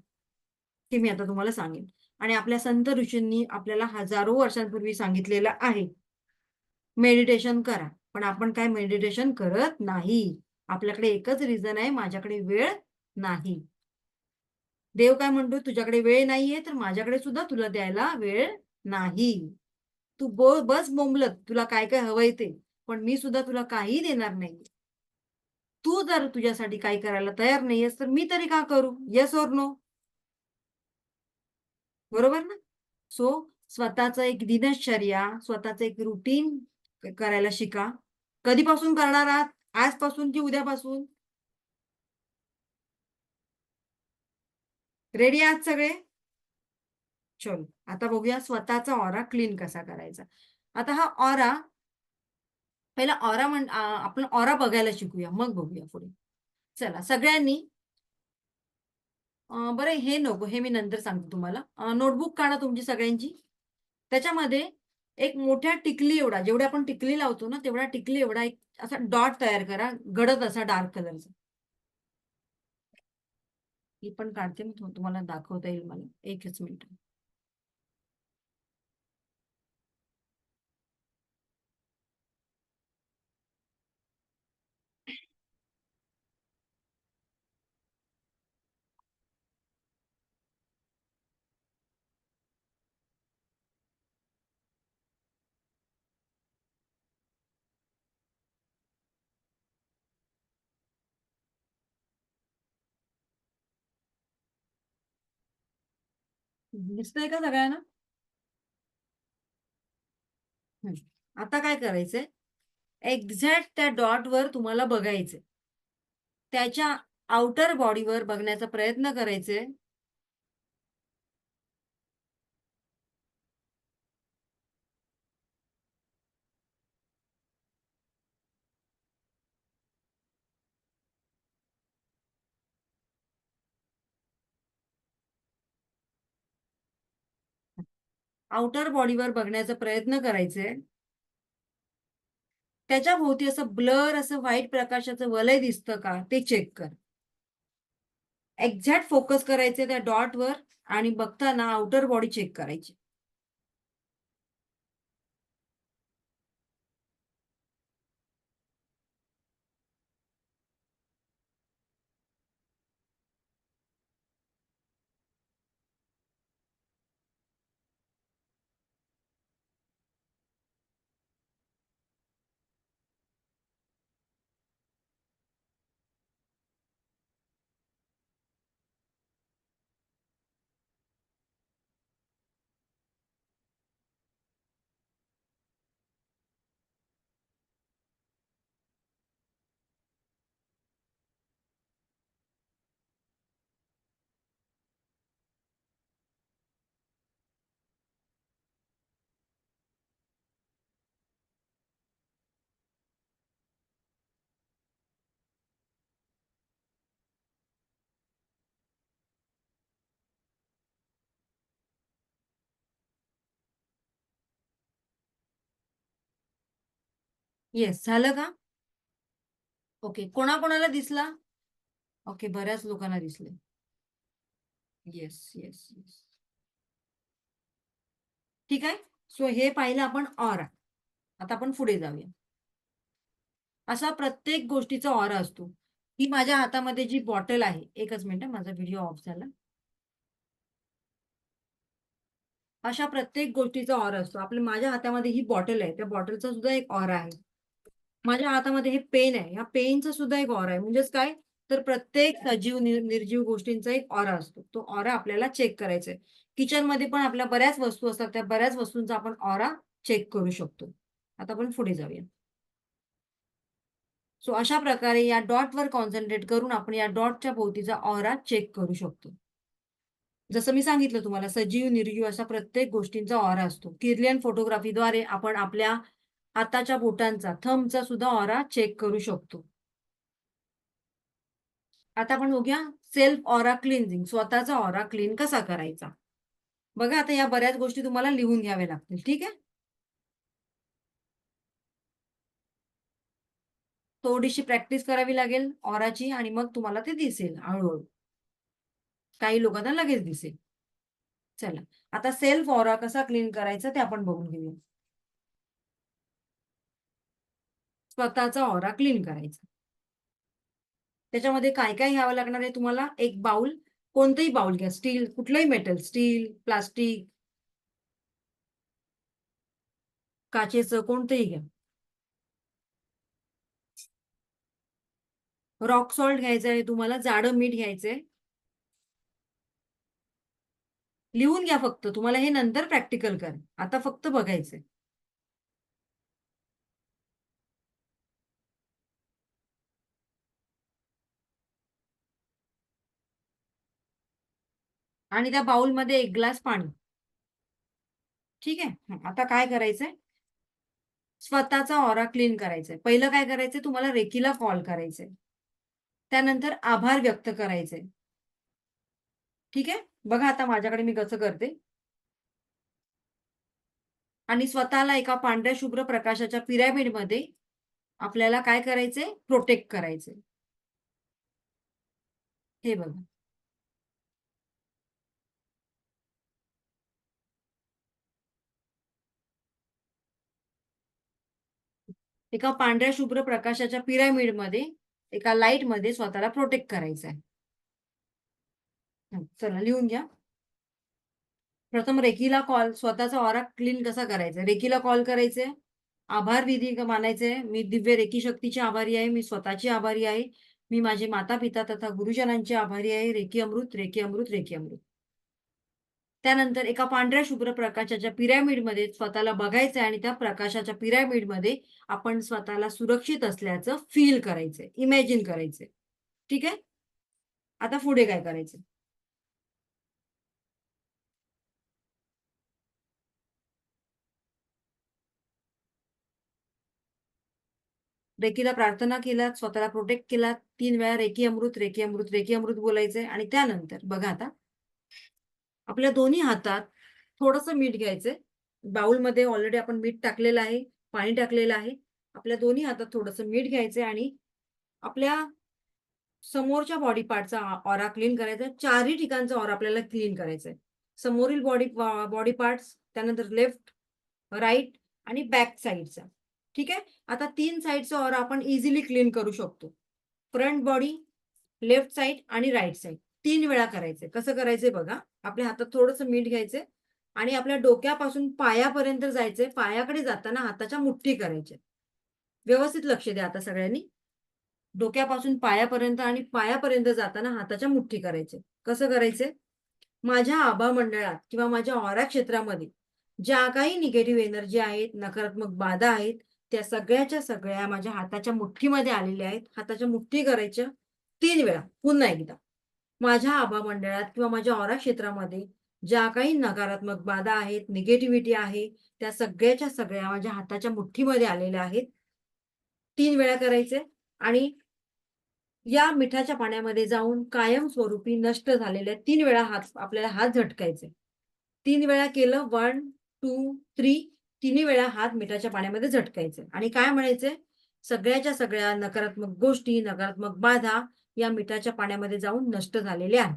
हे मी आता तुम्हाला सांगेन. आणि आपल्या संत ऋषींनी आपल्याला हजारो वर्षांपूर्वी सांगितलेलं आहे. मेडिटेशन करा. पण आपण काय मेडिटेशन करत नाही. आपल्याकडे एकच रिझन आहे, माझ्याकडे वेळ नाही. देव काय म्हणतो, तुझ्याकडे वेळ नाहीये, तर माझ्याकडे सुद्धा तुला द्यायला वेळ नाही. तू बस बोंबलत, तुला काय काय हवंय ते. पण मी सुद्धा तुला काहीही देणार नाही. तू जर तुझ्यासाठी काही करायला तयार नाहीयेस, तर मी तरी का करू? Yes or no? बरोबर ना? सो स्वतःचं एक दिनचर्या, स्वतःचं एक रुटीन करायला शिका. कधीपासून करणार आहात? आजपासून की उद्यापासून? रेडी आहात सगळे? चलो. आता बघूया स्वतःचा ऑरा क्लीन कसा करायचा. आता हा ऑरा पहिला आपण ऑरा बघायला शिकूया, मग बघूया पुढे. चला सगळ्यांनी बरं हे नको, हे मी नंतर सांगते तुम्हाला. नोटबुक काढा तुमची सगळ्यांची. त्याच्यामध्ये एक मोठ्या टिकली एवढा, जेवढी आपण टिकली लावतो ना, तेवढा टिकली एवढा एक असा डॉट तयार करा, गडद असा डार्क कलरचा. मी पण काढते, मग तुम्हाला दाखवता येईल मला. एकच मिनिट. दिसतंय का सगळ्यांना? हं. आता काय करायचंय, एक्झॅक्ट त्या डॉटवर तुम्हाला बघायचंय. त्याच्या आउटर बॉडीवर बघण्याचा प्रयत्न करायचे. आउटर बॉडीवर बघण्याचा प्रयत्न करायचे. त्याच्या भोवती असं ब्लर असं व्हाईट प्रकाशाचं वलय दिसतं का ते चेक कर. एक्झॅक्ट फोकस करायचे त्या डॉटवर आणि बघताना आउटर बॉडी चेक करायची. येस, झालं का? ओके. कोणाकोणाला दिसला? ओके, बऱ्याच लोकांना दिसले. Yes, yes, yes. ठीक आहे. सो हे पाहिलं आपण ऑरा. आता आपण पुढे जाऊया. असा प्रत्येक गोष्टीचा ऑरा असतो. ही माझ्या हातामध्ये जी बॉटल आहे, एकच मिनिट माझा व्हिडिओ ऑफ झाला. अशा प्रत्येक गोष्टीचा ऑरा असतो. माझ्या हातामध्ये ही बॉटल आहे. त्या बॉटलचा सुद्धा एक ऑरा आहे. माझ्या हातामध्ये हे पेन आहे. ह्या पेनचा सुद्धा एक ऑरा आहे. म्हणजेच काय? तर प्रत्येक सजीव निर्जीव गोष्टींचा एक ऑरा असतो. तो ऑरा आपल्याला चेक करायचा आहे. किचनमध्ये पण आपल्या बऱ्याच वस्तू असतात. त्या बऱ्याच वस्तूंचा आपण ऑरा चेक करू शकतो. आता आपण पुढे जाऊया. सो अशा प्रकारे या डॉटवर कॉन्सन्ट्रेट करून आपण या डॉटच्या भोवतीचा ऑरा चेक करू शकतो. जसं मी सांगितलं तुम्हाला सजीव, निर्जीव अशा प्रत्येक गोष्टींचा ऑरा असतो. किर्लियन फोटोग्राफीद्वारे आपण आपल्या हाताच्या बोटांचा, थंबचा सुद्धा ऑरा चेक करू शकतो. आता आपण बघूया सेल्फ ऑरा क्लिन्झिंग, स्वतःचा ऑरा क्लीन कसा करायचा. बघा आता या बऱ्याच गोष्टी तुम्हाला लिहून घ्याव्या लागतील. ठीक आहे? थोडीशी प्रॅक्टिस करावी लागेल ऑराची आणि मग तुम्हाला ते दिसेल हळूहळू. काही लोकांना लगेच दिसेल. चला, आता सेल्फ ऑरा कसा क्लीन करायचा ते आपण बघून घेऊया. स्वतःचा ऑरा क्लीन करायचा. त्याच्यामध्ये काय काय घ्यावं लागणार आहे तुम्हाला? एक बाउल, कोणतंही बाउल घ्या. स्टील, कुठलंही मेटल, स्टील, प्लास्टिक, काचेचं कोणतंही घ्या. रॉक सॉल्ट घ्यायचं आहे तुम्हाला, जाडं मीठ घ्यायचंय. लिहून घ्या फक्त. तुम्हाला हे नंतर प्रॅक्टिकल करा. आता फक्त बघायचंय. आणि त्या बाउलमध्ये 1 ग्लास पाणी. ठीक आहे? आता काय करायचंय? स्वतःचा ऑरा क्लीन करायचंय. पहिलं काय करायचंय? तुम्हाला रेकीला कॉल करायचंय. त्यानंतर आभार व्यक्त करायचंय. ठीक आहे? बघा आता माझ्याकडे मी कसं करते. आणि स्वतःला एका पांढऱ्या शुभ्र प्रकाशाच्या पिरॅमिडमध्ये आपल्याला काय करायचंय? प्रोटेक्ट करायचंय. हे बघा. एका पांढऱ्या शुभ्र प्रकाशाच्या पिरॅमिडमध्ये, एका लाईटमध्ये स्वतःला प्रोटेक्ट करायचं आहे. चला लिहून घ्या. प्रथम रेकीला कॉल, स्वतःचा ऑरा क्लीन कसा करायचा? रेकीला कॉल करायचे, आभार विधी मानायचे. मी दिव्य रेकी शक्तीची आभारी आहे. मी स्वतःची आभारी आहे. मी माझे माता-पिता तथा गुरुजनांचे आभारी आहे. रेकी अमृत, रेकी अमृत, रेकी अमृत. त्यानंतर एका पांढऱ्या शुभ्र प्रकाशाच्या पिरॅमिडमध्ये स्वतःला बघायचं आणि त्या प्रकाशाच्या पिरॅमिडमध्ये आपण स्वतःला सुरक्षित असल्याचं फील करायचंय, इमॅजिन करायचंय. ठीक आहे? आता पुढे काय करायचं? रेकीला प्रार्थना केलात, स्वतःला प्रोटेक्ट केलात. 3 वेळा रेकी अमृत, रेकी अमृत, रेकी अमृत बोलायचंय आणि त्यानंतर बघा आता आपल्या दोन्ही हातात थोडंसं मीठ घ्यायचंय. बाउलमध्ये ऑलरेडी आपण मीठ टाकलेलं आहे, पाणी टाकलेलं आहे. आपल्या दोन्ही हातात थोडंसं मीठ घ्यायचंय आणि आपल्या समोरच्या बॉडी पार्टचा ऑरा क्लीन करायचा आहे. चारही ठिकाणचा ऑरा आपल्याला क्लीन करायचा आहे. समोरील बॉडी पार्ट्स, त्यानंतर लेफ्ट, राइट आणि बॅक साइडचा. ठीक आहे? आता 3 साइडचा ऑरा आपण इझिली क्लीन करू शकतो. फ्रंट बॉडी, लेफ्ट साइड आणि राइट साइड 3 वेळा करायचंय. कसं करायचंय बघा. आपल्या हातात थोडंसं मीठ घ्यायचंय आणि आपल्या डोक्यापासून पायापर्यंत जायचंय. पायाकडे जाताना हाताच्या मुठ्ठी करायच्या. व्यवस्थित लक्ष द्या आता सगळ्यांनी. डोक्यापासून पायापर्यंत आणि पायापर्यंत जाताना हाताच्या मुठ्ठी करायचे. कसं करायचे? माझ्या आभा मंडळात किंवा माझ्या ऑरा क्षेत्रामध्ये ज्या काही निगेटिव्ह एनर्जी आहेत, नकारात्मक बाधा आहेत, त्या सगळ्याच्या सगळ्या माझ्या हाताच्या मुठ्ठीमध्ये आलेल्या आहेत. हाताच्या मुठ्ठी करायच्या 3 वेळा. पुन्हा एकदा. माझ्या आभा मंडळात किंवा माझ्या ऑरा क्षेत्रामध्ये ज्या काही नकारात्मक बाधा आहेत, निगेटिव्हिटी आहे, त्या सगळ्याच्या सगळ्या माझ्या हाताच्या मुठ्ठीमध्ये आलेल्या आहेत. 3 वेळा करायचे आणि या मिठाच्या पाण्यामध्ये जाऊन कायमस्वरूपी नष्ट झालेल्या 3 वेळा आपल्याला हात झटकायचे. 3 वेळा केलं 1, 2, 3 तिन्ही वेळा हात मिठाच्या पाण्यामध्ये झटकायचे आणि काय म्हणायचे? सगळ्याच्या सगळ्या नकारात्मक गोष्टी, नकारात्मक बाधा या मिठाच्या पाण्यामध्ये जाऊन नष्ट झालेल्या आहेत.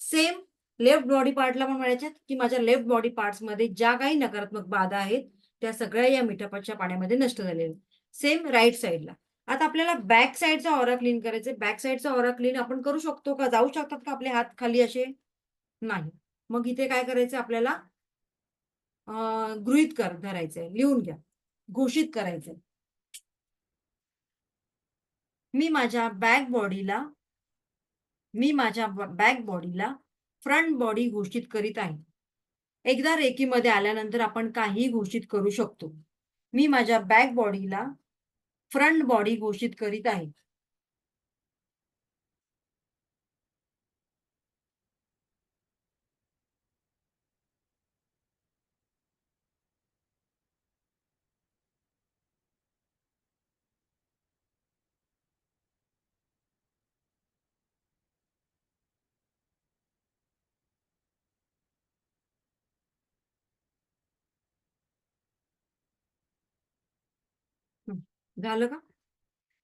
सेम लेफ्ट बॉडी पार्टला पण म्हणायचे, की माझ्या लेफ्ट बॉडी पार्ट्समध्ये ज्या काही नकारात्मक बाधा आहेत, त्या सगळ्या या मिठाच्या पाण्यामध्ये नष्ट झालेल्या आहेत. सेम राइट साइडला. आता आपल्याला बॅक साइडचा ऑरा क्लीन करायचा आहे. बॅक साइडचा ऑरा क्लीन आपण करू शकतो का? जाऊ शकतात का आपले हात खाली असे? नाही. मग इथे काय करायचं आपल्याला गृहीत धरायचंय. लिहून घ्या. घोषित करायचंय. मी माझ्या बॅक बॉडीला मी माझ्या बॅक बॉडीला फ्रंट बॉडी घोषित करीत आहे. एकदा रेकीमध्ये आल्यानंतर आपण काहीही घोषित करू शकतो. मी माझ्या बॅक बॉडीला फ्रंट बॉडी घोषित करीत आहे. हं. झालं का?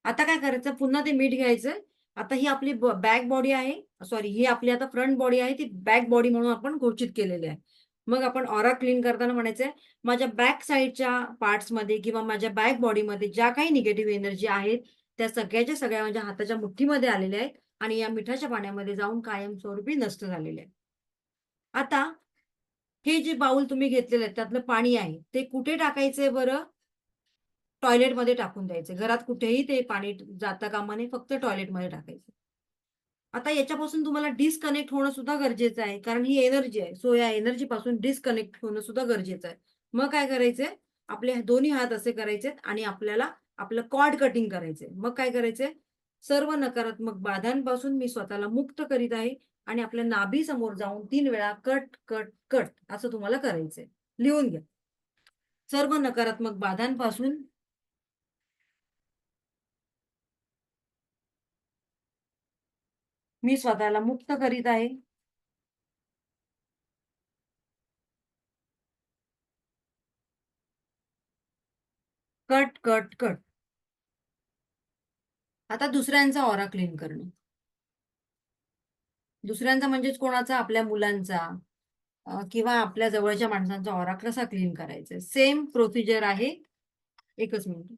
आता काय करायचं, पुन्हा ते मीठ घ्यायचं. आता ही आपली बॅक बॉडी आहे, सॉरी ही आपली आता फ्रंट बॉडी आहे, ती बॅक बॉडी म्हणून आपण घोषित केलेली आहे. मग आपण ऑरा क्लीन करताना म्हणायचंय, माझ्या बॅक साईडच्या पार्ट्समध्ये किंवा माझ्या बॅक बॉडीमध्ये ज्या काही निगेटिव्ह एनर्जी आहेत, त्या सगळ्याच्या सगळ्या माझ्या हाताच्या मुठ्ठीमध्ये आलेल्या आहेत आणि या मिठाच्या पाण्यामध्ये जाऊन कायमस्वरूपी नष्ट झालेले आहेत. आता हे जे बाउल तुम्ही घेतलेलं आहे, त्यातलं पाणी आहे, ते कुठे टाकायचंय बरं? टॉयलेटमध्ये टाकून द्यायचे. घरात कुठेही ते पाणी जाता कामा नये, फक्त टॉयलेटमध्ये टाकायचं. आता याच्यापासून तुम्हाला डिस्कनेक्ट होणं सुद्धा गरजेचं आहे, कारण ही एनर्जी आहे. सो या एनर्जी पासून डिस्कनेक्ट होणं सुद्धा गरजेचं आहे. मग काय करायचंय? आपले दोन्ही हात असे करायचे आणि आपल्याला आपलं कॉर्ड कटिंग करायचंय. मग काय करायचंय? सर्व नकारात्मक बाधांपासून मी स्वतःला मुक्त करीत आहे आणि आपल्या नाभीसमोर जाऊन 3 वेळा कट, कट, कट असं तुम्हाला करायचंय. लिहून घ्या. सर्व नकारात्मक बाधांपासून मी स्वतःला मुक्त करीत आहे. Cut, cut, cut. आता दुसऱ्यांचा ऑरा क्लीन करणं. दुसऱ्यांचा म्हणजेच कोणाचा? आपल्या मुलांचा किंवा आपल्या जवळच्या माणसांचा ऑरा कसा क्लीन करायचा? सेम प्रोसिजर आहे. एकच मिनिट.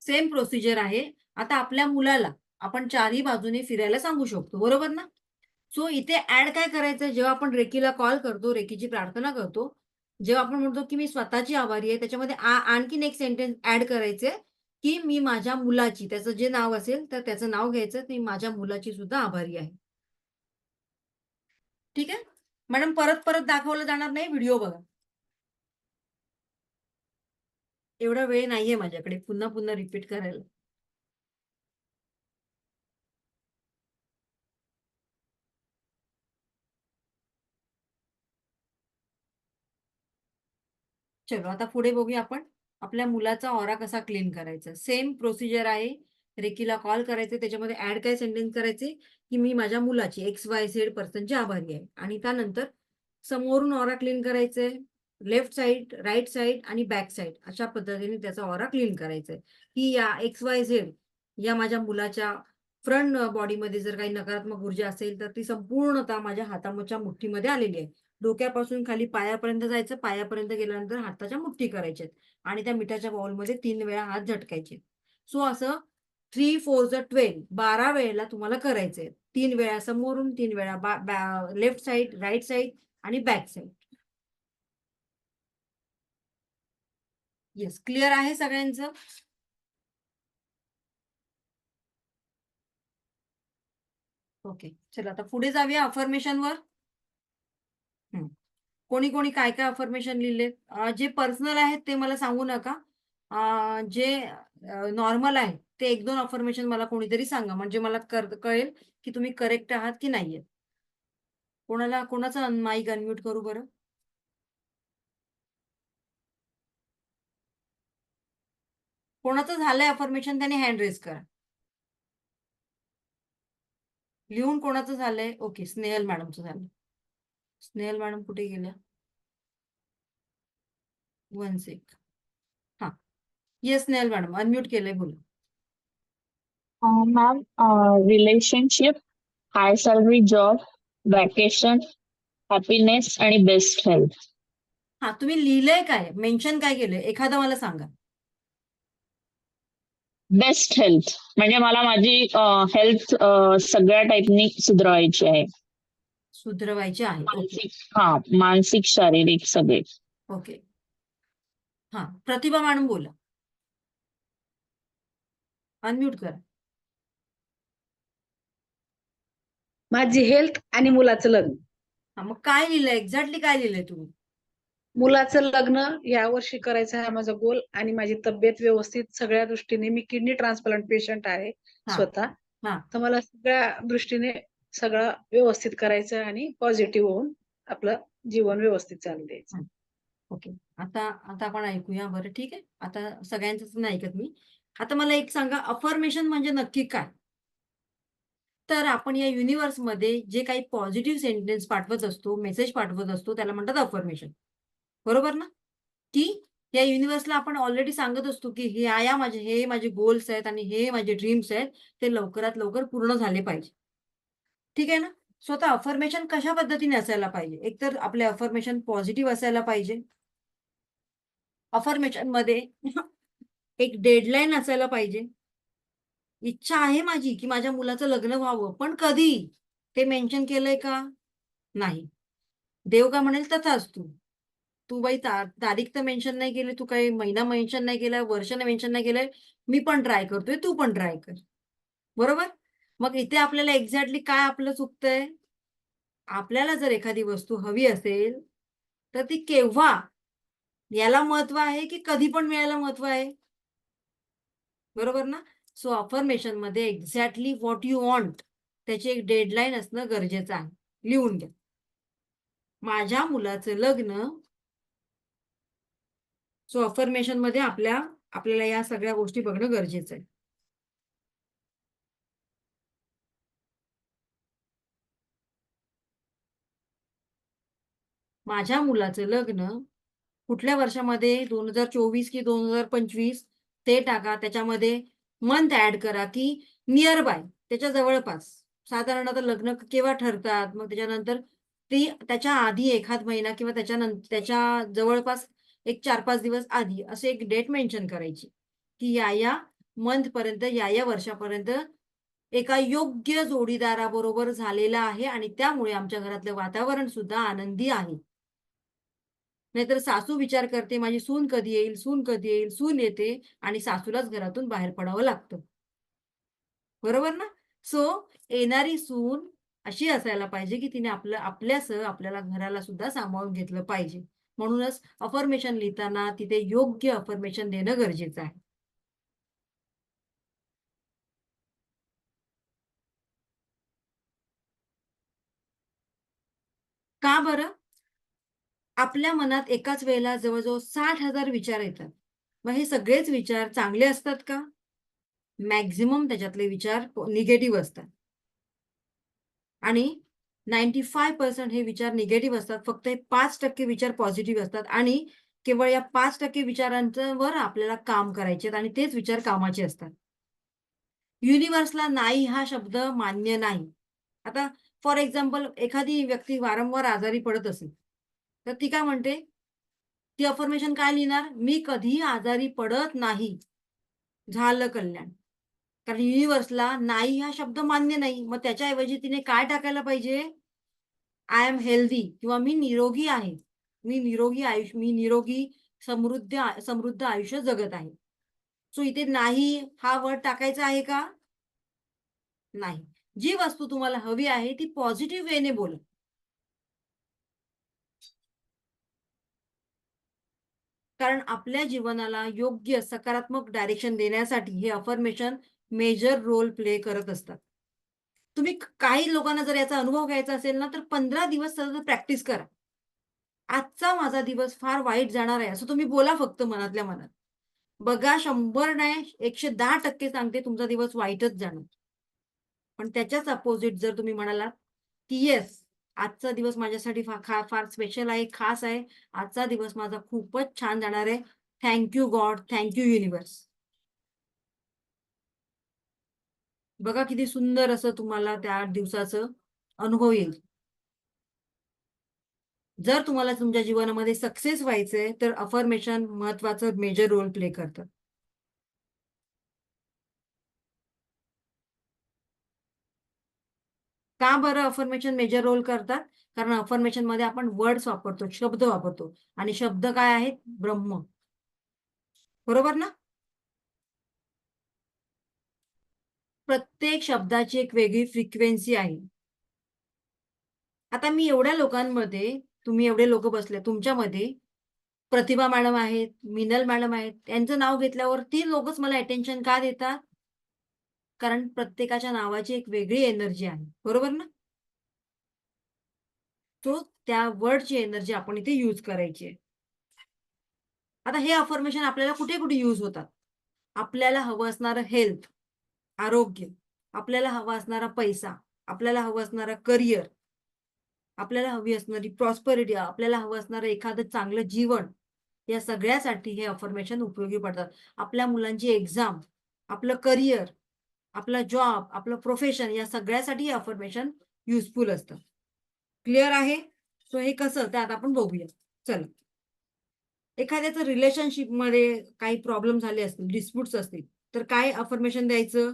सेम प्रोसिजर आहे. आता आपल्या मुलाला आपण चारही बाजूने फिरायला सांगू शकतो, बरोबर ना? सो इथे ऍड काय करायचं, जेव्हा आपण रेकीला कॉल करतो, रेकीची प्रार्थना करतो, जेव्हा आपण म्हणतो की मी स्वतःची आभारी आहे, त्याच्यामध्ये आणखीन एक सेंटेन्स ऍड करायचे की मी माझ्या मुलाची, त्याचं जे नाव असेल तर त्याचं नाव घ्यायचं, मी माझ्या मुलाची सुद्धा आभारी आहे. ठीक आहे मॅडम, परत परत दाखवलं जाणार नाही, व्हिडिओ बघा. एवढा वेळ नाहीये माझ्याकडे पुन्हा पुन्हा रिपीट करायला. चलो आता पुढे बघूया आपण आपल्या मुलाचा ऑरा कसा क्लीन करायचा. सेम प्रोसिजर आहे. रेकीला कॉल करायचे, त्याच्यामध्ये ऍड काय सेंटेन्स करायचे की मी माझ्या मुलाची XYZ पर्सनची आभारी आहे आणि त्यानंतर समोरून ऑरा क्लीन करायचंय. लेफ्ट साईड, राईट साईड आणि बॅक साईड अशा पद्धतीने त्याचा ऑरा क्लीन करायचा आहे की या XYZ या माझ्या मुलाच्या फ्रंट बॉडीमध्ये जर काही नकारात्मक ऊर्जा असेल तर ती संपूर्णतः माझ्या हाताच्या मुठ्ठीमध्ये आलेली आहे. डोक्यापासून खाली पायापर्यंत जायचं, पायापर्यंत गेल्यानंतर हाताच्या मुठ्ठी करायच्यात आणि त्या मिठाच्या बाउलमध्ये 3 वेळा हात झटकायचे. सो असं 3, 4 ज 12 12 वेळेला तुम्हाला करायचंय. 3 वेळा समोरून, 3 वेळा लेफ्ट साईड, राईट साईड आणि बॅक साईड. येस, क्लिअर आहे सगळ्यांचं? ओके, चला आता पुढे जाऊया अफर्मेशनवर. कोणी कोणी काय काय अफर्मेशन लिहिले, जे पर्सनल आहेत ते मला सांगू नका. जे नॉर्मल आहे ते 1-2 अफर्मेशन मला कोणीतरी सांगा, म्हणजे मला कळेल की तुम्ही करेक्ट आहात की नाहीये. कोणाचा माईक अनम्यूट करू बरं? कोणाचं झालंय अफर्मेशन त्याने हँड रेज करा. लिहून कोणाचं झालंय? ओके, स्नेहल मॅडमचं झालं. स्नेहल मॅडम कुठे गेल्या? 1 सेक. हा, येस स्नेहल मॅडम अनम्यूट केलंय, बोला.
Ma'am, relationship, high salary job, vacation, happiness आणि best health.
हा, तुम्ही लिहिलंय काय, मेन्शन काय केलंय, एखादं मला सांगा.
बेस्ट हेल्थ म्हणजे मला माझी हेल्थ सगळ्या टाईपनी सुधारायची आहे.
सुधरवायचे आहे. ओके
मानसिक शारीरिक सगळे.
ओके. हा, प्रतिभा मॅडम बोला, अनम्यूट करा.
माझी हेल्थ आणि मुलाचं लग्न.
हा, मग काय लिहिलंय, एक्झॅक्टली काय लिहिलंय तुम्ही?
मुलाचं लग्न यावर्षी करायचं आहे माझा गोल आणि माझी तब्येत व्यवस्थित सगळ्या दृष्टीने. मी किडनी ट्रान्सप्लांट पेशंट आहे स्वतः. तर मला सगळ्या दृष्टीने सगळं व्यवस्थित करायचं आणि पॉझिटिव्ह होऊन आपलं जीवन व्यवस्थित चालू द्यायचं.
ओके, आता आपण ऐकूया बरं. ठीक आहे, आता सगळ्यांचंच नाही ऐकत मी. आता मला एक सांगा, अफर्मेशन म्हणजे नक्की काय? तर आपण या युनिव्हर्समध्ये जे काही पॉझिटिव्ह सेंटेन्स पाठवत असतो, मेसेज पाठवत असतो, त्याला म्हणतात अफर्मेशन. बरोबर ना? की या युनिव्हर्सला आपण ऑलरेडी सांगत असतो की हे माझे गोल्स आहेत आणि हे माझे ड्रीम्स आहेत, ते लवकरात लवकर पूर्ण झाले पाहिजे. ठीक आहे ना? सो आता अफर्मेशन कशा पद्धतीने असायला पाहिजे? एकतर आपले अफर्मेशन पॉझिटिव्ह असायला पाहिजे. अफर्मेशन मध्ये एक डेडलाईन असायला पाहिजे. इच्छा आहे माझी की माझ्या मुलाचं लग्न व्हावं, पण कधी? ते मेन्शन केलंय का? नाही. देव का म्हणेल तथास्तु. तू बाई तारीख तर मेन्शन नाही केली, तू काही महिना मेन्शन नाही केलाय, वर्ष मेन्शन नाही केलंय. मी पण ट्राय करतोय, तू पण ट्राय कर. बरोबर? मग इथे आपल्याला एक्झॅक्टली काय आपलं चुकतंय? आपल्याला जर एखादी वस्तू हवी असेल, तर ती केव्हा याला महत्व आहे की कधी पण मिळायला महत्व आहे? बरोबर ना? सो अफर्मेशन मध्ये एक्झॅक्टली व्हॉट यू वॉन्ट त्याची एक डेडलाईन असणं गरजेचं आहे. लिहून घ्या. माझ्या मुलाचं लग्न. सो अफर्मेशन मध्ये आपल्याला या सगळ्या गोष्टी बघणं गरजेचं आहे. माझ्या मुलाचं लग्न कुठल्या वर्षामध्ये 2024 की 2025 ते टाका. त्याच्यामध्ये मंथ ऍड करा की नियर बाय, त्याच्या जवळपास. साधारणतः लग्न केव्हा ठरतात, मग त्याच्यानंतर ती त्याच्या आधी एखाद महिना किंवा त्याच्या जवळपास एक 4-5 दिवस आधी असे एक डेट मेन्शन करायची की या मंथ पर्यंत या वर्षापर्यंत एका योग्य जोडीदाराबरोबर झालेला आहे आणि त्यामुळे आमच्या घरातलं वातावरण सुद्धा आनंदी आहे. नाहीतर सासू विचार करते माझी सून कधी येईल, सून कधी येईल, सून येते आणि सासूलाच घरातून बाहेर पडावं लागतं. बरोबर ना? सो येणारी सून अशी असायला पाहिजे की तिने आपल्यासह आपल्याला घराला सुद्धा सांभाळून घेतलं पाहिजे. म्हणूनच अफर्मेशन लिहिताना तिथे योग्य अफर्मेशन देणं गरजेचं आहे. का बरं? आपल्या मनात एकाच वेळेला जवळजवळ 60,000 विचार येतात. मग हे सगळेच विचार चांगले असतात का? मॅक्झिमम त्याच्यातले विचार निगेटिव्ह असतात. आणि 95% हे विचार निगेटिव्ह असतात. फक्त 5% विचार पॉझिटिव्ह असतात आणि केवळ या 5% विचारांवर आपल्याला काम करायचे आणि तेच विचार कामाचे असतात. युनिव्हर्सला नाही हा शब्द मान्य नाही. आता फॉर एक्झाम्पल एखादी व्यक्ती वारंवार आजारी पडत असेल, तर ती काय म्हणते? ती अफर्मेशन काय लिहिणार? मी कधी आजारी पडत नाही. झालं कल्याण. कारण युनिव्हर्सला नाही हा शब्द मान्य नाही. मग त्याच्याऐवजी तिने काय टाकायला पाहिजे? आय एम हेल्दी किंवा मी निरोगी आहे. मी निरोगी समृद्ध आयुष्य जगत आहे. सो इथे नाही हा वर्ड टाकायचा आहे का? नाही. जी वस्तू तुम्हाला हवी आहे ती पॉझिटिव्ह वेने बोला. कारण आपल्या जीवनाला योग्य सकारात्मक डायरेक्शन देण्यासाठी हे अफर्मेशन मेजर रोल प्ले करत असतात. तुम्ही काही लोकांना जर याचा अनुभव घ्यायचा असेल ना, तर 15 दिवस सतत प्रॅक्टिस करा. आजचा माझा दिवस फार वाईट जाणार आहे, असं तुम्ही बोला फक्त मनातल्या मनात. बघा 100 नाही 110% सांगते तुमचा दिवस वाईटच जाणार. पण त्याच्याच अपोझिट जर तुम्ही म्हणालात, की येस आजचा दिवस माझ्यासाठी फार स्पेशल आहे, खास आहे. आजचा दिवस माझा खूपच छान जाणार आहे. Thank you God, thank you universe. बघा किती सुंदर असं तुम्हाला त्या दिवसाचं अनुभव येईल. जर तुम्हाला तुमच्या जीवनामध्ये सक्सेस व्हायचंय, तर अफर्मेशन महत्वाचं मेजर रोल प्ले करतं. का बरं अफर्मेशन मेजर रोल करतात? कारण अफर्मेशन मध्ये आपण वर्ड्स वापरतो, शब्द वापरतो आणि शब्द काय आहेत? ब्रह्म. बरोबर ना? प्रत्येक शब्दाची एक वेगळी फ्रिक्वेन्सी आहे. आता मी एवढ्या लोकांमध्ये, तुम्ही एवढे लोक बसले, तुमच्यामध्ये प्रतिभा मॅडम आहेत, मिनल मॅडम आहेत, त्यांचं नाव घेतल्यावर ती लोकच मला अटेन्शन का देतात? कारण प्रत्येकाच्या नावाची एक वेगळी एनर्जी आहे. बरोबर ना? तो त्या वर्डची एनर्जी आपण इथे यूज करायची आहे. आता हे अफर्मेशन आपल्याला कुठे कुठे यूज होतात? आपल्याला हवं असणारं हेल्थ, आरोग्य, आपल्याला हवा असणारा पैसा, आपल्याला हवं असणारा करिअर, आपल्याला हवी असणारी प्रॉस्पेरिटी, आपल्याला हवं असणारं एखादं चांगलं जीवन, या सगळ्यासाठी हे अफर्मेशन उपयोगी पडतात. आपल्या मुलांची एक्झाम, आपलं करिअर, आपला जॉब, आपलं प्रोफेशन, या सगळ्यासाठी हे अफर्मेशन युजफुल असतं. क्लिअर आहे? सो हे कसं ते आता आपण बघूया. चला. एखाद्याचं रिलेशनशिपमध्ये काही प्रॉब्लेम झाले असतील, डिस्प्यूट्स असतील, तर काय अफर्मेशन द्यायचं?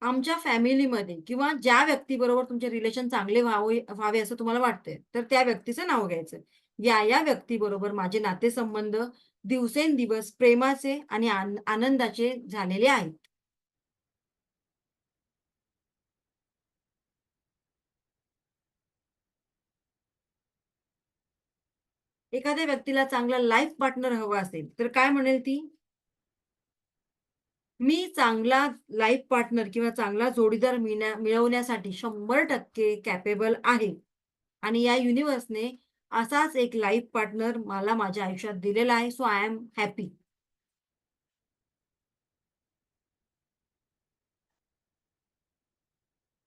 आमच्या फॅमिलीमध्ये किंवा ज्या व्यक्तीबरोबर तुमचे रिलेशन चांगले व्हावे असं तुम्हाला वाटतंय, तर त्या व्यक्तीचं नाव घ्यायचं. या व्यक्तीबरोबर माझे नातेसंबंध दिवसेंदिवस प्रेमाचे आणि आनंदाचे झालेले आहेत. एखाद्या व्यक्तीला चांगला लाईफ पार्टनर हवा असेल, तर काय म्हणेल ती? मी चांगला लाईफ पार्टनर किंवा चांगला जोडीदार मिळवण्यासाठी 100% कॅपेबल आहे. आणि या युनिव्हर्सने असाच एक लाईफ पार्टनर मला माझ्या आयुष्यात दिलेला आहे. So I am happy.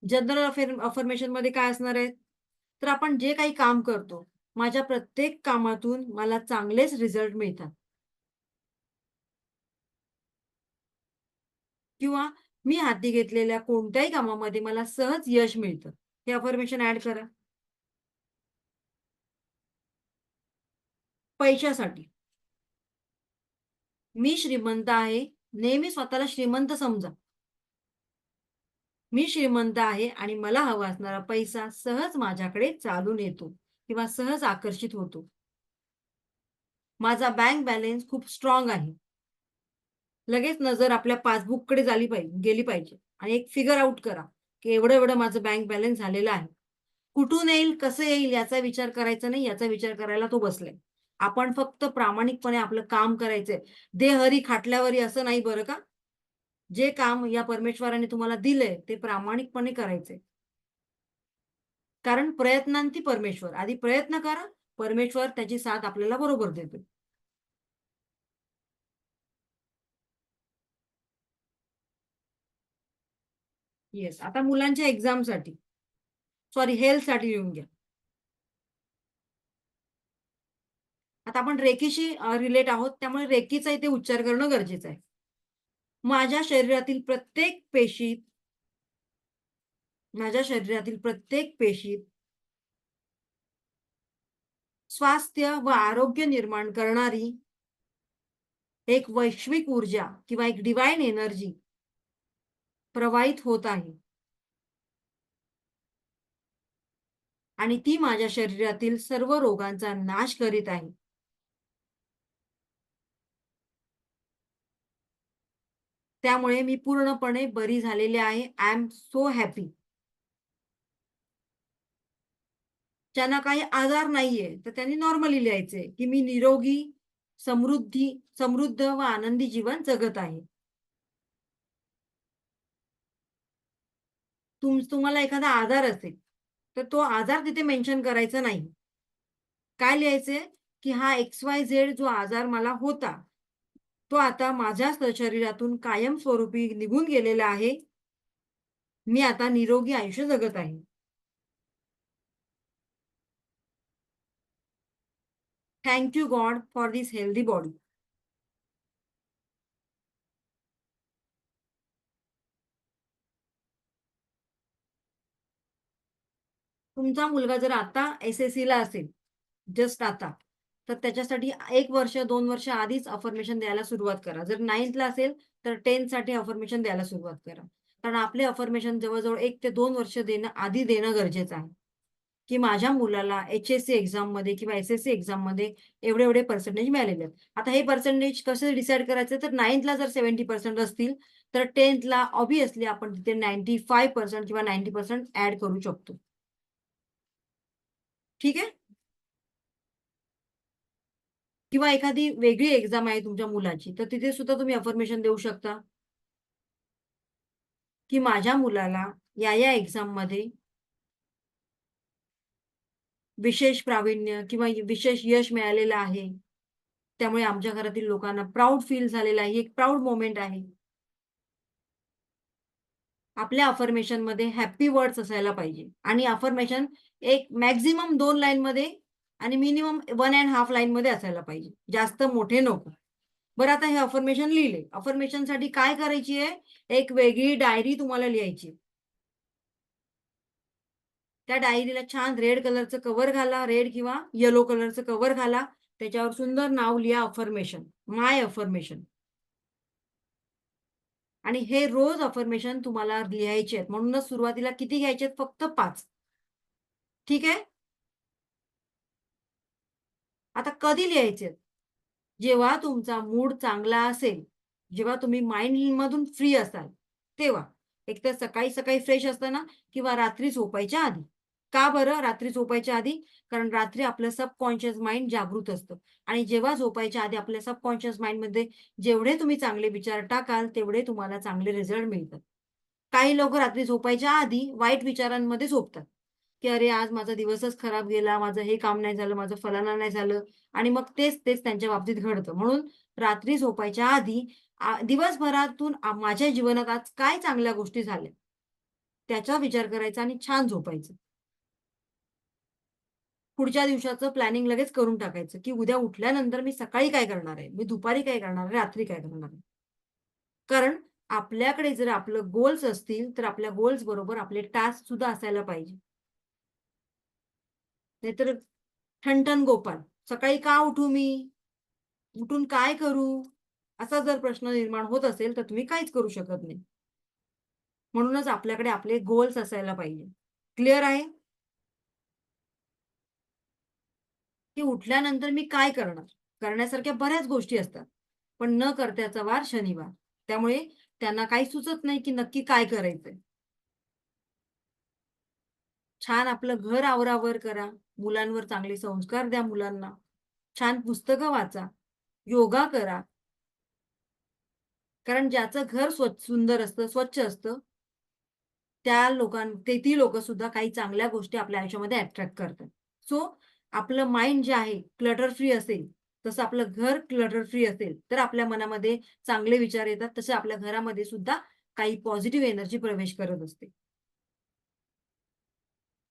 General affirmation मध्ये काय असणार आहे? तर आपण जे काही काम करतो, माझ्या प्रत्येक कामातून मला चांगलेच रिझल्ट मिळतात. किंवा मी हाती घेतलेल्या कोणत्याही कामामध्ये मला सहज यश मिळतं. हे अफर्मेशन ऍड करा. पैशासाठी मी श्रीमंत आहे. नेहमी स्वतःला श्रीमंत समजा. मी श्रीमंत आहे आणि मला हवा असणारा पैसा सहज माझ्याकडे चालून येतो किंवा सहज आकर्षित होतो. माझा बँक बॅलन्स खूप स्ट्रॉंग आहे. लगेच नजर आपल्या पासबुककडे गेली पाहिजे आणि एक फिगर आउट करा की एवढं एवढं माझं बँक बॅलन्स झालेलं आहे. कुठून येईल, कसं येईल याचा विचार करायचा नाही, याचा विचार करायला तो बसलाय. आपण फक्त प्रामाणिकपणे आपलं काम करायचंय. देह हरी खाटल्यावरी असं नाही बरं का. जे काम या परमेश्वराने तुम्हाला दिलंय ते प्रामाणिकपणे करायचंय. कारण प्रयत्नांती परमेश्वर. आधी प्रयत्न करा, परमेश्वर त्याची साथ आपल्याला बरोबर देतो. येस. आता मुलांच्या एक्झामसाठी, सॉरी हेल्थसाठी लिहून घ्या. आता आपण रेकीशी रिलेट आहोत, त्यामुळे रेकीचा इथे उच्चार करणं गरजेचं आहे. माझ्या शरीरातील प्रत्येक पेशीत स्वास्थ्य व आरोग्य निर्माण करणारी एक वैश्विक ऊर्जा किंवा एक डिवाइन एनर्जी प्रवाहित होत आहे. आणि ती माझ्या शरीरातील सर्व रोगांचा नाश करीत आहे. त्यामुळे मी पूर्णपणे बरी झालेले आहे. I am so happy. ज्यांना काही आजार नाहीये, तर त्यांनी नॉर्मली लिहायचे की मी निरोगी, समृद्ध व आनंदी जीवन जगत आहे. तुम्हाला एखादा आजार असेल, तर तो आजार तिथे मेन्शन करायचा नाही. काय लिहायचंय की हा XYZ जो आजार मला होता, तो आता माझ्या शरीरातून कायमस्वरूपी निघून गेलेला आहे. मी आता निरोगी आयुष्य जगत आहे. Thank you God for this healthy body. तुमचा मुलगा जर आता SSC ला असेल, जस्ट आता, तर त्याच्यासाठी 1 वर्ष 2 वर्ष आधीच अफर्मेशन द्यायला सुरुवात करा. जर 9th ला असेल तर 10th साठी अफर्मेशन द्यायला सुरुवात करा. कारण आपले अफर्मेशन जवळ-जवळ 1 ते 2 वर्ष आधी देणं गरजेचं आहे. की माझ्या मुलाला HSC एक्झाममध्ये किंवा SSC एक्झाममध्ये एवढे-एवढे पर्सेंटेज मिळालेले आहेत. आता हे पर्सेंटेज कसे डिसाईड करायचे, तर 9th ला जर 70% असतील, तर 10th ला ऑब्व्हियसली आपण तिथे 95% किंवा 90% ऍड करू शकतो. ठीक आहे? किंवा एखादी वेगळी एक्झाम आहे तुमच्या मुलाची, तर तिथे सुद्धा तुम्ही अफर्मेशन देऊ शकता, की माझ्या मुलाला या एक्झाममध्ये विशेष प्रावीण्य किंवा विशेष यश मिळालेलं आहे. त्यामुळे आमच्या घरातील लोकांना प्राउड फील झालेलं आहे. ही एक प्राउड मोमेंट आहे. आपल्या अफर्मेशन मध्ये हॅपी वर्ड्स असायला पाहिजे आणि अफर्मेशन एक मॅक्झिमम 2 लाईन मध्ये आणि मिनिमम 1.5 लाईन मध्ये असायला पाहिजे, जास्त मोठे नको. बरं, आता हे अफर्मेशन लिहिले. अफर्मेशन साठी काय करायची आहे? एक वेगळी डायरी तुम्हाला लिहायची. त्या डायरीला छान रेड कलरचं कव्हर घाला, रेड किंवा येलो कलरचं कव्हर घाला. त्याच्यावर सुंदर नाव लिहा, अफर्मेशन, माय अफर्मेशन. आणि हे रोज अफर्मेशन तुम्हाला लिहायचे आहेत. म्हणूनच सुरुवातीला किती घ्यायचे आहेत? फक्त 5. ठीक आहे. आता कधी लिहायचे? जेव्हा तुमचा मूड चांगला असेल, जेव्हा तुम्ही माइंड मधून फ्री असाल तेव्हा. एक तर सकाळी सकाळी फ्रेश असताना किंवा रात्री झोपायच्या आधी. का बरं रात्री झोपायच्या आधी? कारण रात्री आपलं सबकॉन्शियस माइंड जागृत असतं आणि जेव्हा झोपायच्या आधी आपल्या सबकॉन्शियस माइंडमध्ये जेवढे तुम्ही चांगले विचार टाकाल तेवढे तुम्हाला चांगले रिझल्ट मिळतात. काही लोक रात्री झोपायच्या आधी वाईट विचारांमध्ये झोपतात, की अरे आज माझा दिवसच खराब गेला, माझं हे काम नाही झालं, माझं फलाना नाही झालं, आणि मग तेच तेच त्यांच्या बाबतीत घडतं. म्हणून रात्री झोपायच्या आधी दिवसभरातून माझ्या जीवनात आज काय चांगल्या गोष्टी झाल्या त्याचा विचार करायचा आणि छान झोपायचं. पुढच्या दिवसाचं प्लॅनिंग लगेच करून टाकायचं, की उद्या उठल्यानंतर मी सकाळी काय करणार आहे, मी दुपारी काय करणार आहे, रात्री काय करणार आहे. कारण आपल्याकडे जर आपलं गोल्स असतील तर आपल्या गोल्स बरोबर आपले टास्क सुद्धा असायला पाहिजे. नाहीतर ठणठण गोपाल, सकाळी का उठू मी, उठून काय करू, असा जर प्रश्न निर्माण होत असेल तर तुम्ही काहीच करू शकत नाही. म्हणूनच आपल्याकडे आपले गोल्स असायला पाहिजे. क्लिअर आहे? की उठल्यानंतर मी काय करणार? करण्यासारख्या बऱ्याच गोष्टी असतात, पण न करत्याचा वार शनिवार. त्यामुळे त्यांना काही सुचत नाही की नक्की काय करायचंय. छान आपलं घर आवरावर करा, मुलांवर चांगले संस्कार द्या मुलांना, छान पुस्तकं वाचा, योगा करा. कारण ज्याचं घर सुंदर असतं, स्वच्छ असतं, त्या ती लोक सुद्धा काही चांगल्या गोष्टी आपल्या आयुष्यामध्ये अट्रॅक्ट करतात. सो आपलं माइंड जे आहे क्लटर फ्री असेल, तसं आपलं घर क्लटर फ्री असेल तर आपल्या मनामध्ये चांगले विचार येतात. तसे आपल्या घरामध्ये सुद्धा काही पॉझिटिव्ह एनर्जी प्रवेश करत असते.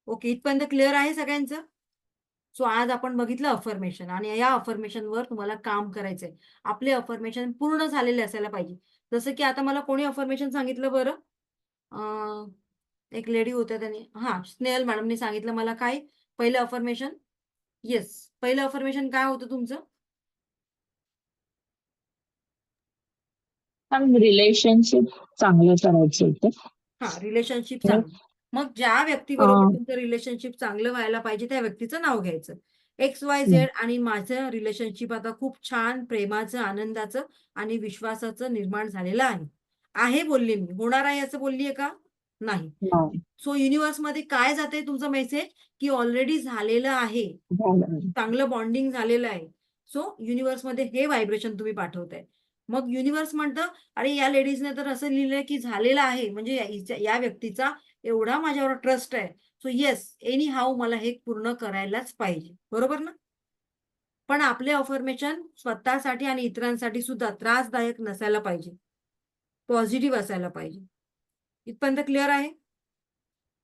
ओके, इथपर्यंत क्लिअर आहे सगळ्यांचं? सो आज आपण बघितलं अफर्मेशन आणि या अफर्मेशनवर तुम्हाला काम करायचंय. आपले अफर्मेशन पूर्ण झालेले असायला पाहिजे. जसं की आता मला कोणी अफर्मेशन सांगितलं बरं? एक लेडी होत्या त्यांनी, स्नेहल मॅडमनी सांगितलं मला. काय पहिलं अफर्मेशन? येस, पहिलं अफर्मेशन काय होतं तुमचं?
रिलेशनशिप चांगलं करायचं होतं.
रिलेशनशिप चांगलं. मग ज्या व्यक्तीबरोबर तुमचं रिलेशनशिप चांगलं व्हायला पाहिजे त्या व्यक्तीचं नाव घ्यायचं. XYZ आणि माझं रिलेशनशिप आता खूप छान प्रेमाचं, आनंदाचं आणि विश्वासाचं निर्माण झालेलं आहे बोलली मी. होणार आहे असं बोललीये का? नाही. सो युनिव्हर्स मध्ये काय जाते तुमचं मेसेज? की ऑलरेडी झालेलं आहे, चांगलं बॉन्डिंग झालेलं आहे. सो युनिव्हर्स मध्ये हे व्हायब्रेशन तुम्ही पाठवताय. मग युनिव्हर्स म्हणतं, अरे या लेडीजने तर असं लिहिलंय की झालेलं आहे, म्हणजे या व्यक्तीचा एवढा माझ्यावर ट्रस्ट आहे. सो येस, एनी हाऊ मला हे पूर्ण करायलाच पाहिजे. बरोबर ना? पण आपले अफर्मेशन स्वतःसाठी आणि इतरांसाठी सुद्धा त्रासदायक नसायला पाहिजे, पॉझिटिव्ह असायला पाहिजे. इथपर्यंत क्लिअर आहे?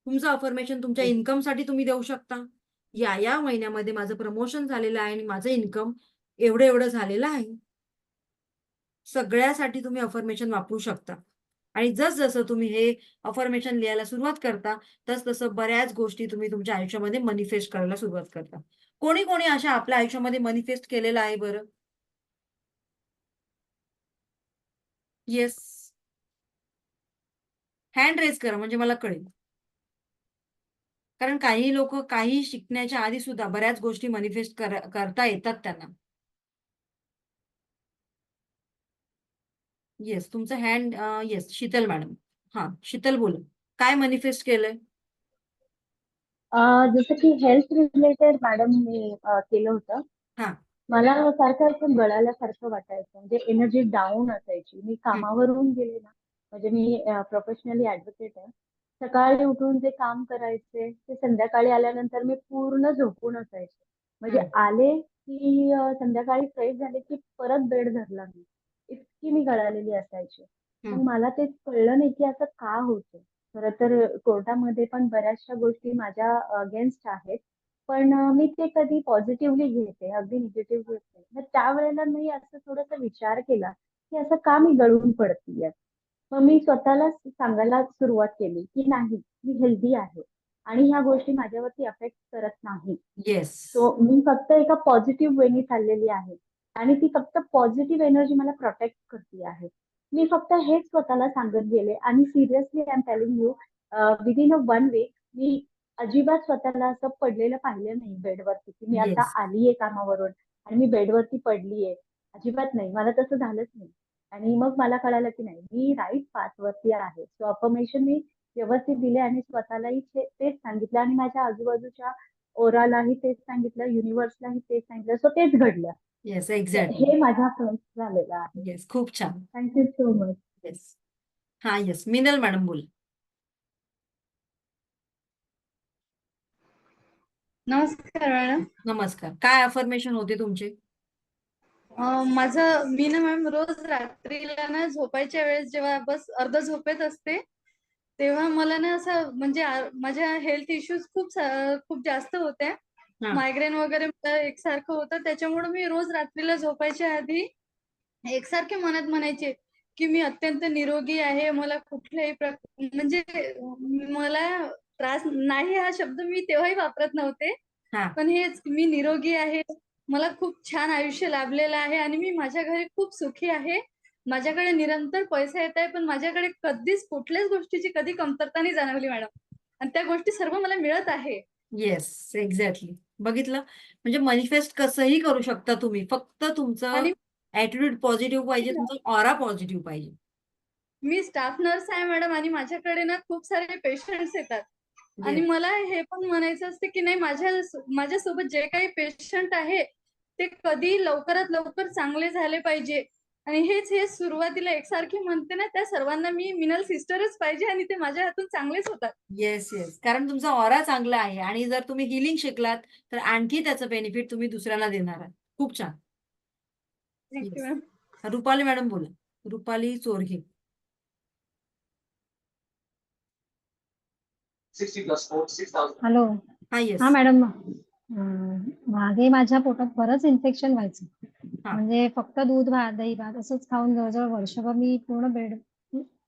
तुमचं अफर्मेशन तुमच्या इन्कमसाठी तुम्ही देऊ शकता. या महिन्यामध्ये माझं प्रमोशन झालेलं आहे आणि माझं इन्कम एवढं एवढं झालेलं आहे. सगळ्यासाठी तुम्ही अफर्मेशन वापरू शकता. आणि जसं तुम्ही हे अफर्मेशन लिहायला सुरुवात करता, तसं बऱ्याच गोष्टी तुम्ही तुमच्या आयुष्यामध्ये मॅनिफेस्ट करायला सुरुवात करता. कोणी कोणी अशा आपल्या आयुष्यामध्ये मॅनिफेस्ट केलेलं आहे बरं? येस, हँड रेज करा म्हणजे मला कळेल. कारण काही लोक काही शिकण्याच्या आधी सुद्धा बऱ्याच गोष्टी मॅनिफेस्ट करता येतात त्यांना. येस, तुमचं hand, yes, Sheetal madam. Sheetal बोला, काय मॅनिफेस्ट केलंय?
जसं की हेल्थ रिलेटेड मॅडम मी केलं होतं. मला सारखं असं गळाल्यासारखं वाटायचं, म्हणजे एनर्जी डाऊन असायची. मी कामावरून गेले ना, म्हणजे मी प्रोफेशनली ऍडव्होकेट आहे. सकाळी उठून जे काम करायचे ते संध्याकाळी आल्यानंतर मी पूर्ण झोपून असायचे. म्हणजे आले की संध्याकाळी फ्रेश झाले की परत बेड धरला मी, इतकी मी गळालेली असायची. मग मला तेच कळलं नाही की असं का होतं. खरं तर कोर्टामध्ये पण बऱ्याचशा गोष्टी माझ्या अगेन्स्ट आहेत. पण मी ते कधी पॉझिटिव्हली घेते, अगदी निगेटिव्ह घेत नाही. मग त्यावेळेला मी असं थोडासा विचार केला, की असं का मी गळून पडतीये? मग मी स्वतःला सांगायला सुरुवात केली, की नाही, मी हेल्दी आहे आणि ह्या गोष्टी माझ्यावरती अफेक्ट करत नाही.
येस.
सो मी फक्त एका पॉझिटिव्ह वेनी चाललेली आहे आणि ती फक्त पॉझिटिव्ह एनर्जी मला प्रोटेक्ट करते आहे. मी फक्त हेच स्वतःला सांगत गेले आणि seriously I am telling you within a 1 week मी अजिबात स्वतःला असं पडलेलं पाहिलं नाही बेडवरती, की मी आता
येस.
आलीये कामावरून आणि मी बेडवरती पडलीये. अजिबात नाही. मला तसं झालंच नाही. आणि मग मला कळालं की नाही, मी राईट पाथवरती आहे. सो अफर्मेशन मी व्यवस्थित दिले आणि स्वतःलाही तेच सांगितलं आणि माझ्या आजूबाजूच्या ओरालाही तेच सांगितलं, युनिव्हर्सलाही तेच सांगितलं. सो तेच घडलं.
येस,
तर
एक्झॅक्टली.
हे माझ्या फ्रेंड्स झालेलं आहे.
येस, खूप छान.
Thank you so much.
येस. हा, येस, मिनल मॅडम बोल.
नमस्कार मॅडम.
नमस्कार. काय अफर्मेशन होते तुमचे?
मी ना मॅम रोज रात्रीला ना झोपायच्या वेळेस जेव्हा बस अर्ध झोपेत असते तेव्हा मला ना असं म्हणजे माझ्या हेल्थ इश्यूज खूप जास्त होत्या.
हा.
मायग्रेन वगैरे मला एकसारखं होतं. त्याच्यामुळे मी रोज रात्रीला झोपायच्या आधी एकसारखे मनात म्हणायचे की मी अत्यंत निरोगी आहे. मला कुठल्याही म्हणजे मला त्रास नाही हा शब्द मी तेव्हाही वापरत नव्हते.
हा.
पण हेच मी निरोगी आहे. मला खूप छान आयुष्य लाभलेलं आहे आणि मी माझ्या घरी खूप सुखी आहे. माझ्याकडे निरंतर पैसा येत आहे, पण माझ्याकडे कधीच कुठल्याच गोष्टीची कधी कमतरता नाही जाणवली मॅडम. आणि त्या गोष्टी सर्व मला मिळत आहे.
Yes, exactly. बघितलं, म्हणजे मॅनिफेस्ट कसंही करू शकता तुम्ही. फक्त तुमचं
आणि
ऍटिट्यूड पॉझिटिव्ह पाहिजे, तुमचा ऑरा पॉझिटिव्ह पाहिजे.
मी स्टाफ नर्स आहे मॅडम आणि माझ्याकडे ना खूप सारे पेशंट्स येतात. आणि
Yes.
मला हे पण म्हणायचं असते की नाही, माझ्यासोबत जे काही पेशंट आहे ते कधी लवकरात लवकर चांगले झाले पाहिजे. आणि हे सुरुवातीला एकसारखी म्हणते ना, त्या सर्वांना मी मिनल सिस्टरच पाहिजे आणि ते माझ्या हातून चांगलेच होतात.
Yes, yes. कारण तुमचा ऑरा चांगला आहे आणि जर तुम्ही हिलिंग शिकलात तर आणखी त्याचं बेनिफिट तुम्ही दुसऱ्यांना देणार आहात. खूप छान.
Thank you
Yes.
Ma'am.
Rupali madam बोला. रुपाली चोरघे.
60 plus 4, 6,000.
हॅलो.
हा, येस.
हा मॅडम. मागे माझ्या पोटात बरंच इन्फेक्शन व्हायचं.
हा.
म्हणजे फक्त दूध भात दही भात असंच खाऊन जवळजवळ वर्षभर मी पूर्ण बेड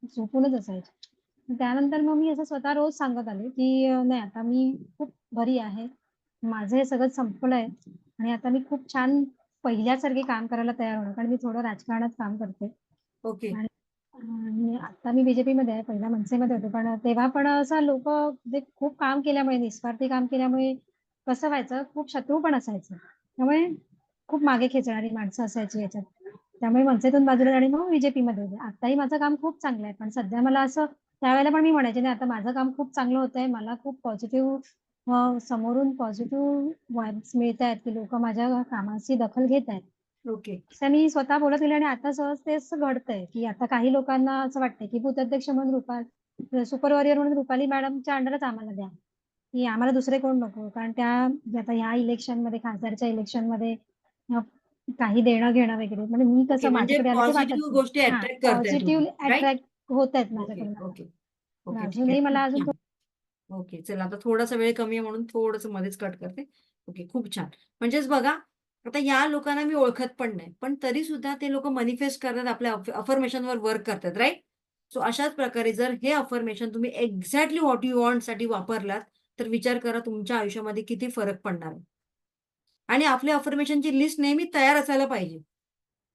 झोपूनच असायचे. त्यानंतर मग मी असं स्वतः रोज सांगत आले की नाही, आता मी खूप बरी आहे, माझं हे सगळं संपलंय आणि आता मी खूप छान पहिल्यासारखे काम करायला तयार होणार, कारण मी थोडं राजकारणात काम करते.
ओके.
आणि आता मी बीजेपी मध्ये आहे. पहिला मनसेमध्ये होते, पण तेव्हा पण असं लोक जे खूप काम केल्यामुळे, निस्वार्थी काम केल्यामुळे कसं व्हायचं, खूप शत्रू पण असायचं. त्यामुळे खूप मागे खेचणारी माणसं असायची याच्यात. त्यामुळे मनसेतून बाजूला आणि मग बीजेपी मध्ये होते. आताही माझं काम खूप चांगलं आहे, पण सध्या मला असं त्यावेळेला पण मी म्हणायचे नाही, आता माझं काम खूप चांगलं होत आहे, मला खूप पॉझिटिव्ह समोरून पॉझिटिव्ह वाइब्स मिळत आहेत की लोक माझ्या कामाची दखल घेत आहेत.
ओके.
असं मी स्वतः बोलत गेले आणि आता सहज तेच घडतंय की आता काही लोकांना असं वाटतंय की बूथ अध्यक्ष म्हणून सुपर वॉरियर म्हणून रुपाली मॅडमच्या अंडरच आम्हाला द्या, की आम्हाला दुसरे कोण नको. कारण त्या आता ह्या इलेक्शनमध्ये, खासदारच्या इलेक्शनमध्ये काही देणं घेणं वगैरे, म्हणजे मी
ओके.
कसं
म्हणजे
माझ्याकडे आलं ते वाटत
पॉझिटिव्ह गोष्टी
हा
अट्रॅक्ट करताय तुम्ही,
पॉझिटिव्ह
राईट?
अट्रॅक्ट होत आहेत
ओके,
माझ्याकडून आता.
ओके,
पण
ओके. ठीक
अजूनही
आहे.
मला
खूप
अजून
छान. ओके, चला आता थोडासा वेळ कमी आहे म्हणून थोडस मध्येच कट करते. ओके, खूप छान. म्हणजेच बघा, आता या लोकांना मी ओळखत पण नाही, पण तरी सुद्धा ते लोक मॅनिफेस्ट करतात, आपल्या अफर्मेशनवर वर्क करतात, राईट? सो अशाच प्रकारे जर हे अफर्मेशन तुम्ही एक्झॅक्टली व्हॉट यू वॉन्ट साठी वापरलात तर विचार करा तुमच्या आयुष्यामध्ये किती फरक पडणार आहे. आणि आपल्या अफर्मेशनची लिस्ट नेहमी तयार असायला पाहिजे.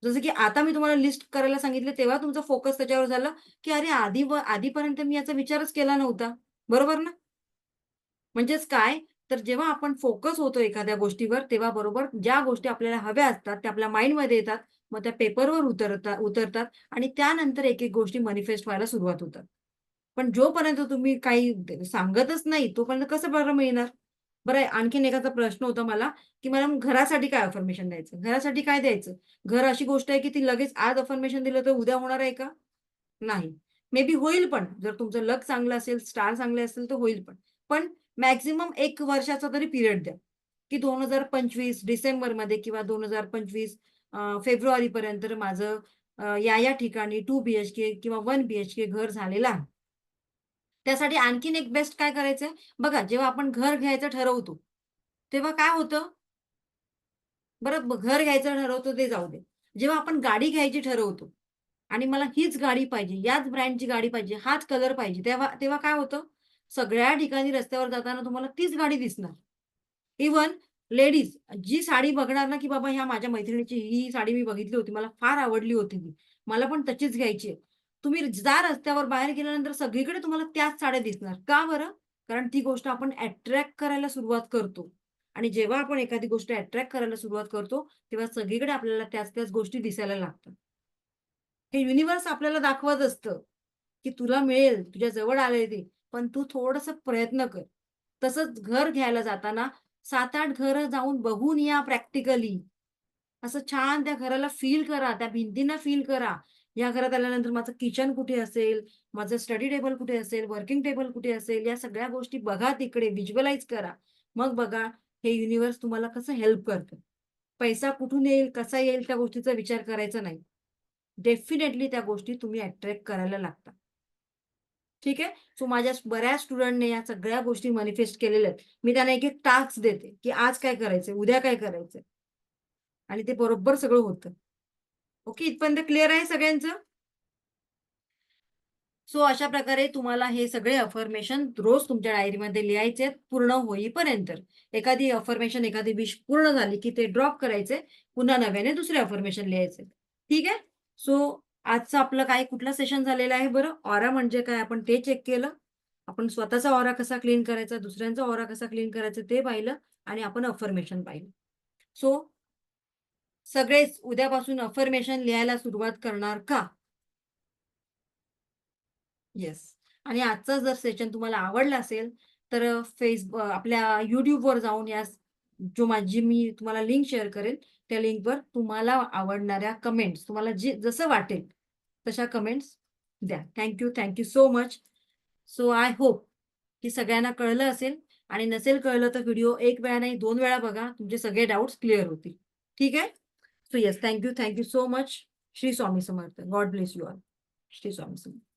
जसं की आता मी तुम्हाला लिस्ट करायला सांगितले तेव्हा तुमचा फोकस त्याच्यावर झाला की अरे आधीपर्यंत मी याचा विचारच केला नव्हता. बरोबर ना? म्हणजेच काय, तर जेव्हा आपण फोकस होतो एखाद्या गोष्टीवर तेव्हा बरोबर ज्या गोष्टी आपल्याला हव्या असतात त्या आपल्या माइंडमध्ये येतात, मग त्या पेपरवर उतरतात आणि त्यानंतर एक एक गोष्टी मॅनिफेस्ट व्हायला सुरुवात होतात. पण जोपर्यंत तुम्ही काही सांगतच नाही तोपर्यंत कसं बरं मिळणार? बरं, आणखीन एखादा प्रश्न होता मला की मॅडम घरासाठी काय अफर्मेशन द्यायचं? घरासाठी काय द्यायचं? घर अशी गोष्ट आहे की ती लगेच आज अफर्मेशन दिलं तर उद्या होणार आहे का? नाही. मे बी होईल पण. जर तुमचं लक चांगलं असेल, स्टार चांगले असेल तर होईल पण. पण मॅक्सिमम 1 वर्षाचा तरी पिरियड द्या, की 2025 डिसेंबरमध्ये किंवा 2025 फेब्रुवारीपर्यंत माझं या ठिकाणी 2 BHK किंवा 1 BHK घर झालेलं आहे. त्यासाठी आणखीन एक बेस्ट काय करायचंय बघा, जेव्हा आपण घर घ्यायचं ठरवतो तेव्हा काय होतं बरं, घर घ्यायचं ठरवतो ते जाऊ दे. जेव्हा आपण गाडी घ्यायची ठरवतो आणि मला हीच गाडी पाहिजे, याच ब्रँडची गाडी पाहिजे, हाच कलर पाहिजे, तेव्हा तेव्हा काय होतं, सगळ्या ठिकाणी रस्त्यावर जाताना तुम्हाला तीच गाडी दिसणार. इव्हन लेडीज जी साडी बघणार ना, की बाबा ह्या माझ्या मैत्रिणीची ही साडी मी बघितली होती, मला फार आवडली होती ती, मला पण तशीच घ्यायची आहे. तुम्ही जा रस्त्यावर बाहेर गेल्यानंतर सगळीकडे तुम्हाला त्याच साड्या दिसणार. का बरं? कारण ती गोष्ट आपण अट्रॅक्ट करायला सुरुवात करतो. आणि जेव्हा आपण एखादी गोष्ट अट्रॅक्ट करायला सुरुवात करतो, तेव्हा सगळीकडे आपल्याला त्याच गोष्टी दिसायला लागतात. हे युनिव्हर्स आपल्याला दाखवत असतं, की तुला मिळेल, तुझ्या जवळ आलंय ते, पण तू थोडंसं प्रयत्न कर. तसंच घर घ्यायला जाताना 7-8 घरं जाऊन बघून या प्रॅक्टिकली. असं छान त्या घराला फील करा, त्या भिंतींना फील करा. या घरात आल्यानंतर माझं किचन कुठे असेल, माझं स्टडी टेबल कुठे असेल, वर्किंग टेबल कुठे असेल, या सगळ्या गोष्टी बघा तिकडे, व्हिज्युअलाइज करा. मग बघा हे युनिव्हर्स तुम्हाला कसं हेल्प करतं. पैसा कुठून येईल, कसा येईल त्या गोष्टीचा विचार करायचा नाही. डेफिनेटली त्या गोष्टी तुम्ही अट्रॅक्ट करायला लागता. ठीक आहे? सो माझ्या बऱ्याच स्टुडंटने या सगळ्या गोष्टी मॅनिफेस्ट केलेल्या आहेत. मी त्यांना एक-एक टास्क देते, की आज काय करायचंय, उद्या काय करायचंय. आणि ते बरोबर सगळं होतं. ओके, इथपर्यंत क्लिअर आहे सगळ्यांचं? सो अशा प्रकारे तुम्हाला हे सगळे अफर्मेशन रोज तुमच्या डायरीमध्ये लिहायचे पूर्ण होईपर्यंत. एखादी अफर्मेशन, एखादी विश पूर्ण झाली की ते ड्रॉप करायचे, पुन्हा नव्याने दुसरे अफर्मेशन लिहायचे. ठीक आहे? सो आजचं आपलं काय कुठलं सेशन झालेलं आहे बरं? ऑरा म्हणजे काय आपण ते चेक केलं. आपण स्वतःचा ऑरा कसा क्लीन करायचा, दुसऱ्यांचा ऑरा कसा क्लीन करायचा ते पाहिलं आणि आपण अफर्मेशन पाहिलं. सो सगळेच उद्यापासून अफर्मेशन लिहायला सुरुवात करणार का? येस. आणि आजचं जर सेशन तुम्हाला आवडलं असेल तर आपल्या YouTubeवर जाऊन माझी मी तुम्हाला लिंक शेअर करेन. त्या लिंकवर तुम्हाला आवडणाऱ्या कमेंट्स तुम्हाला जसं वाटेल तशा कमेंट्स द्या. Thank you so much. So I hope की सगळ्यांना कळलं असेल आणि नसेल कळलं तर व्हिडिओ 1 वेळा नाही 2 वेळा बघा. तुमचे सगळे डाउट्स क्लिअर होतील. ठीक आहे? So yes, thank you so much. Shri Swami Samarth. God bless you all. Shri Swami Samarth.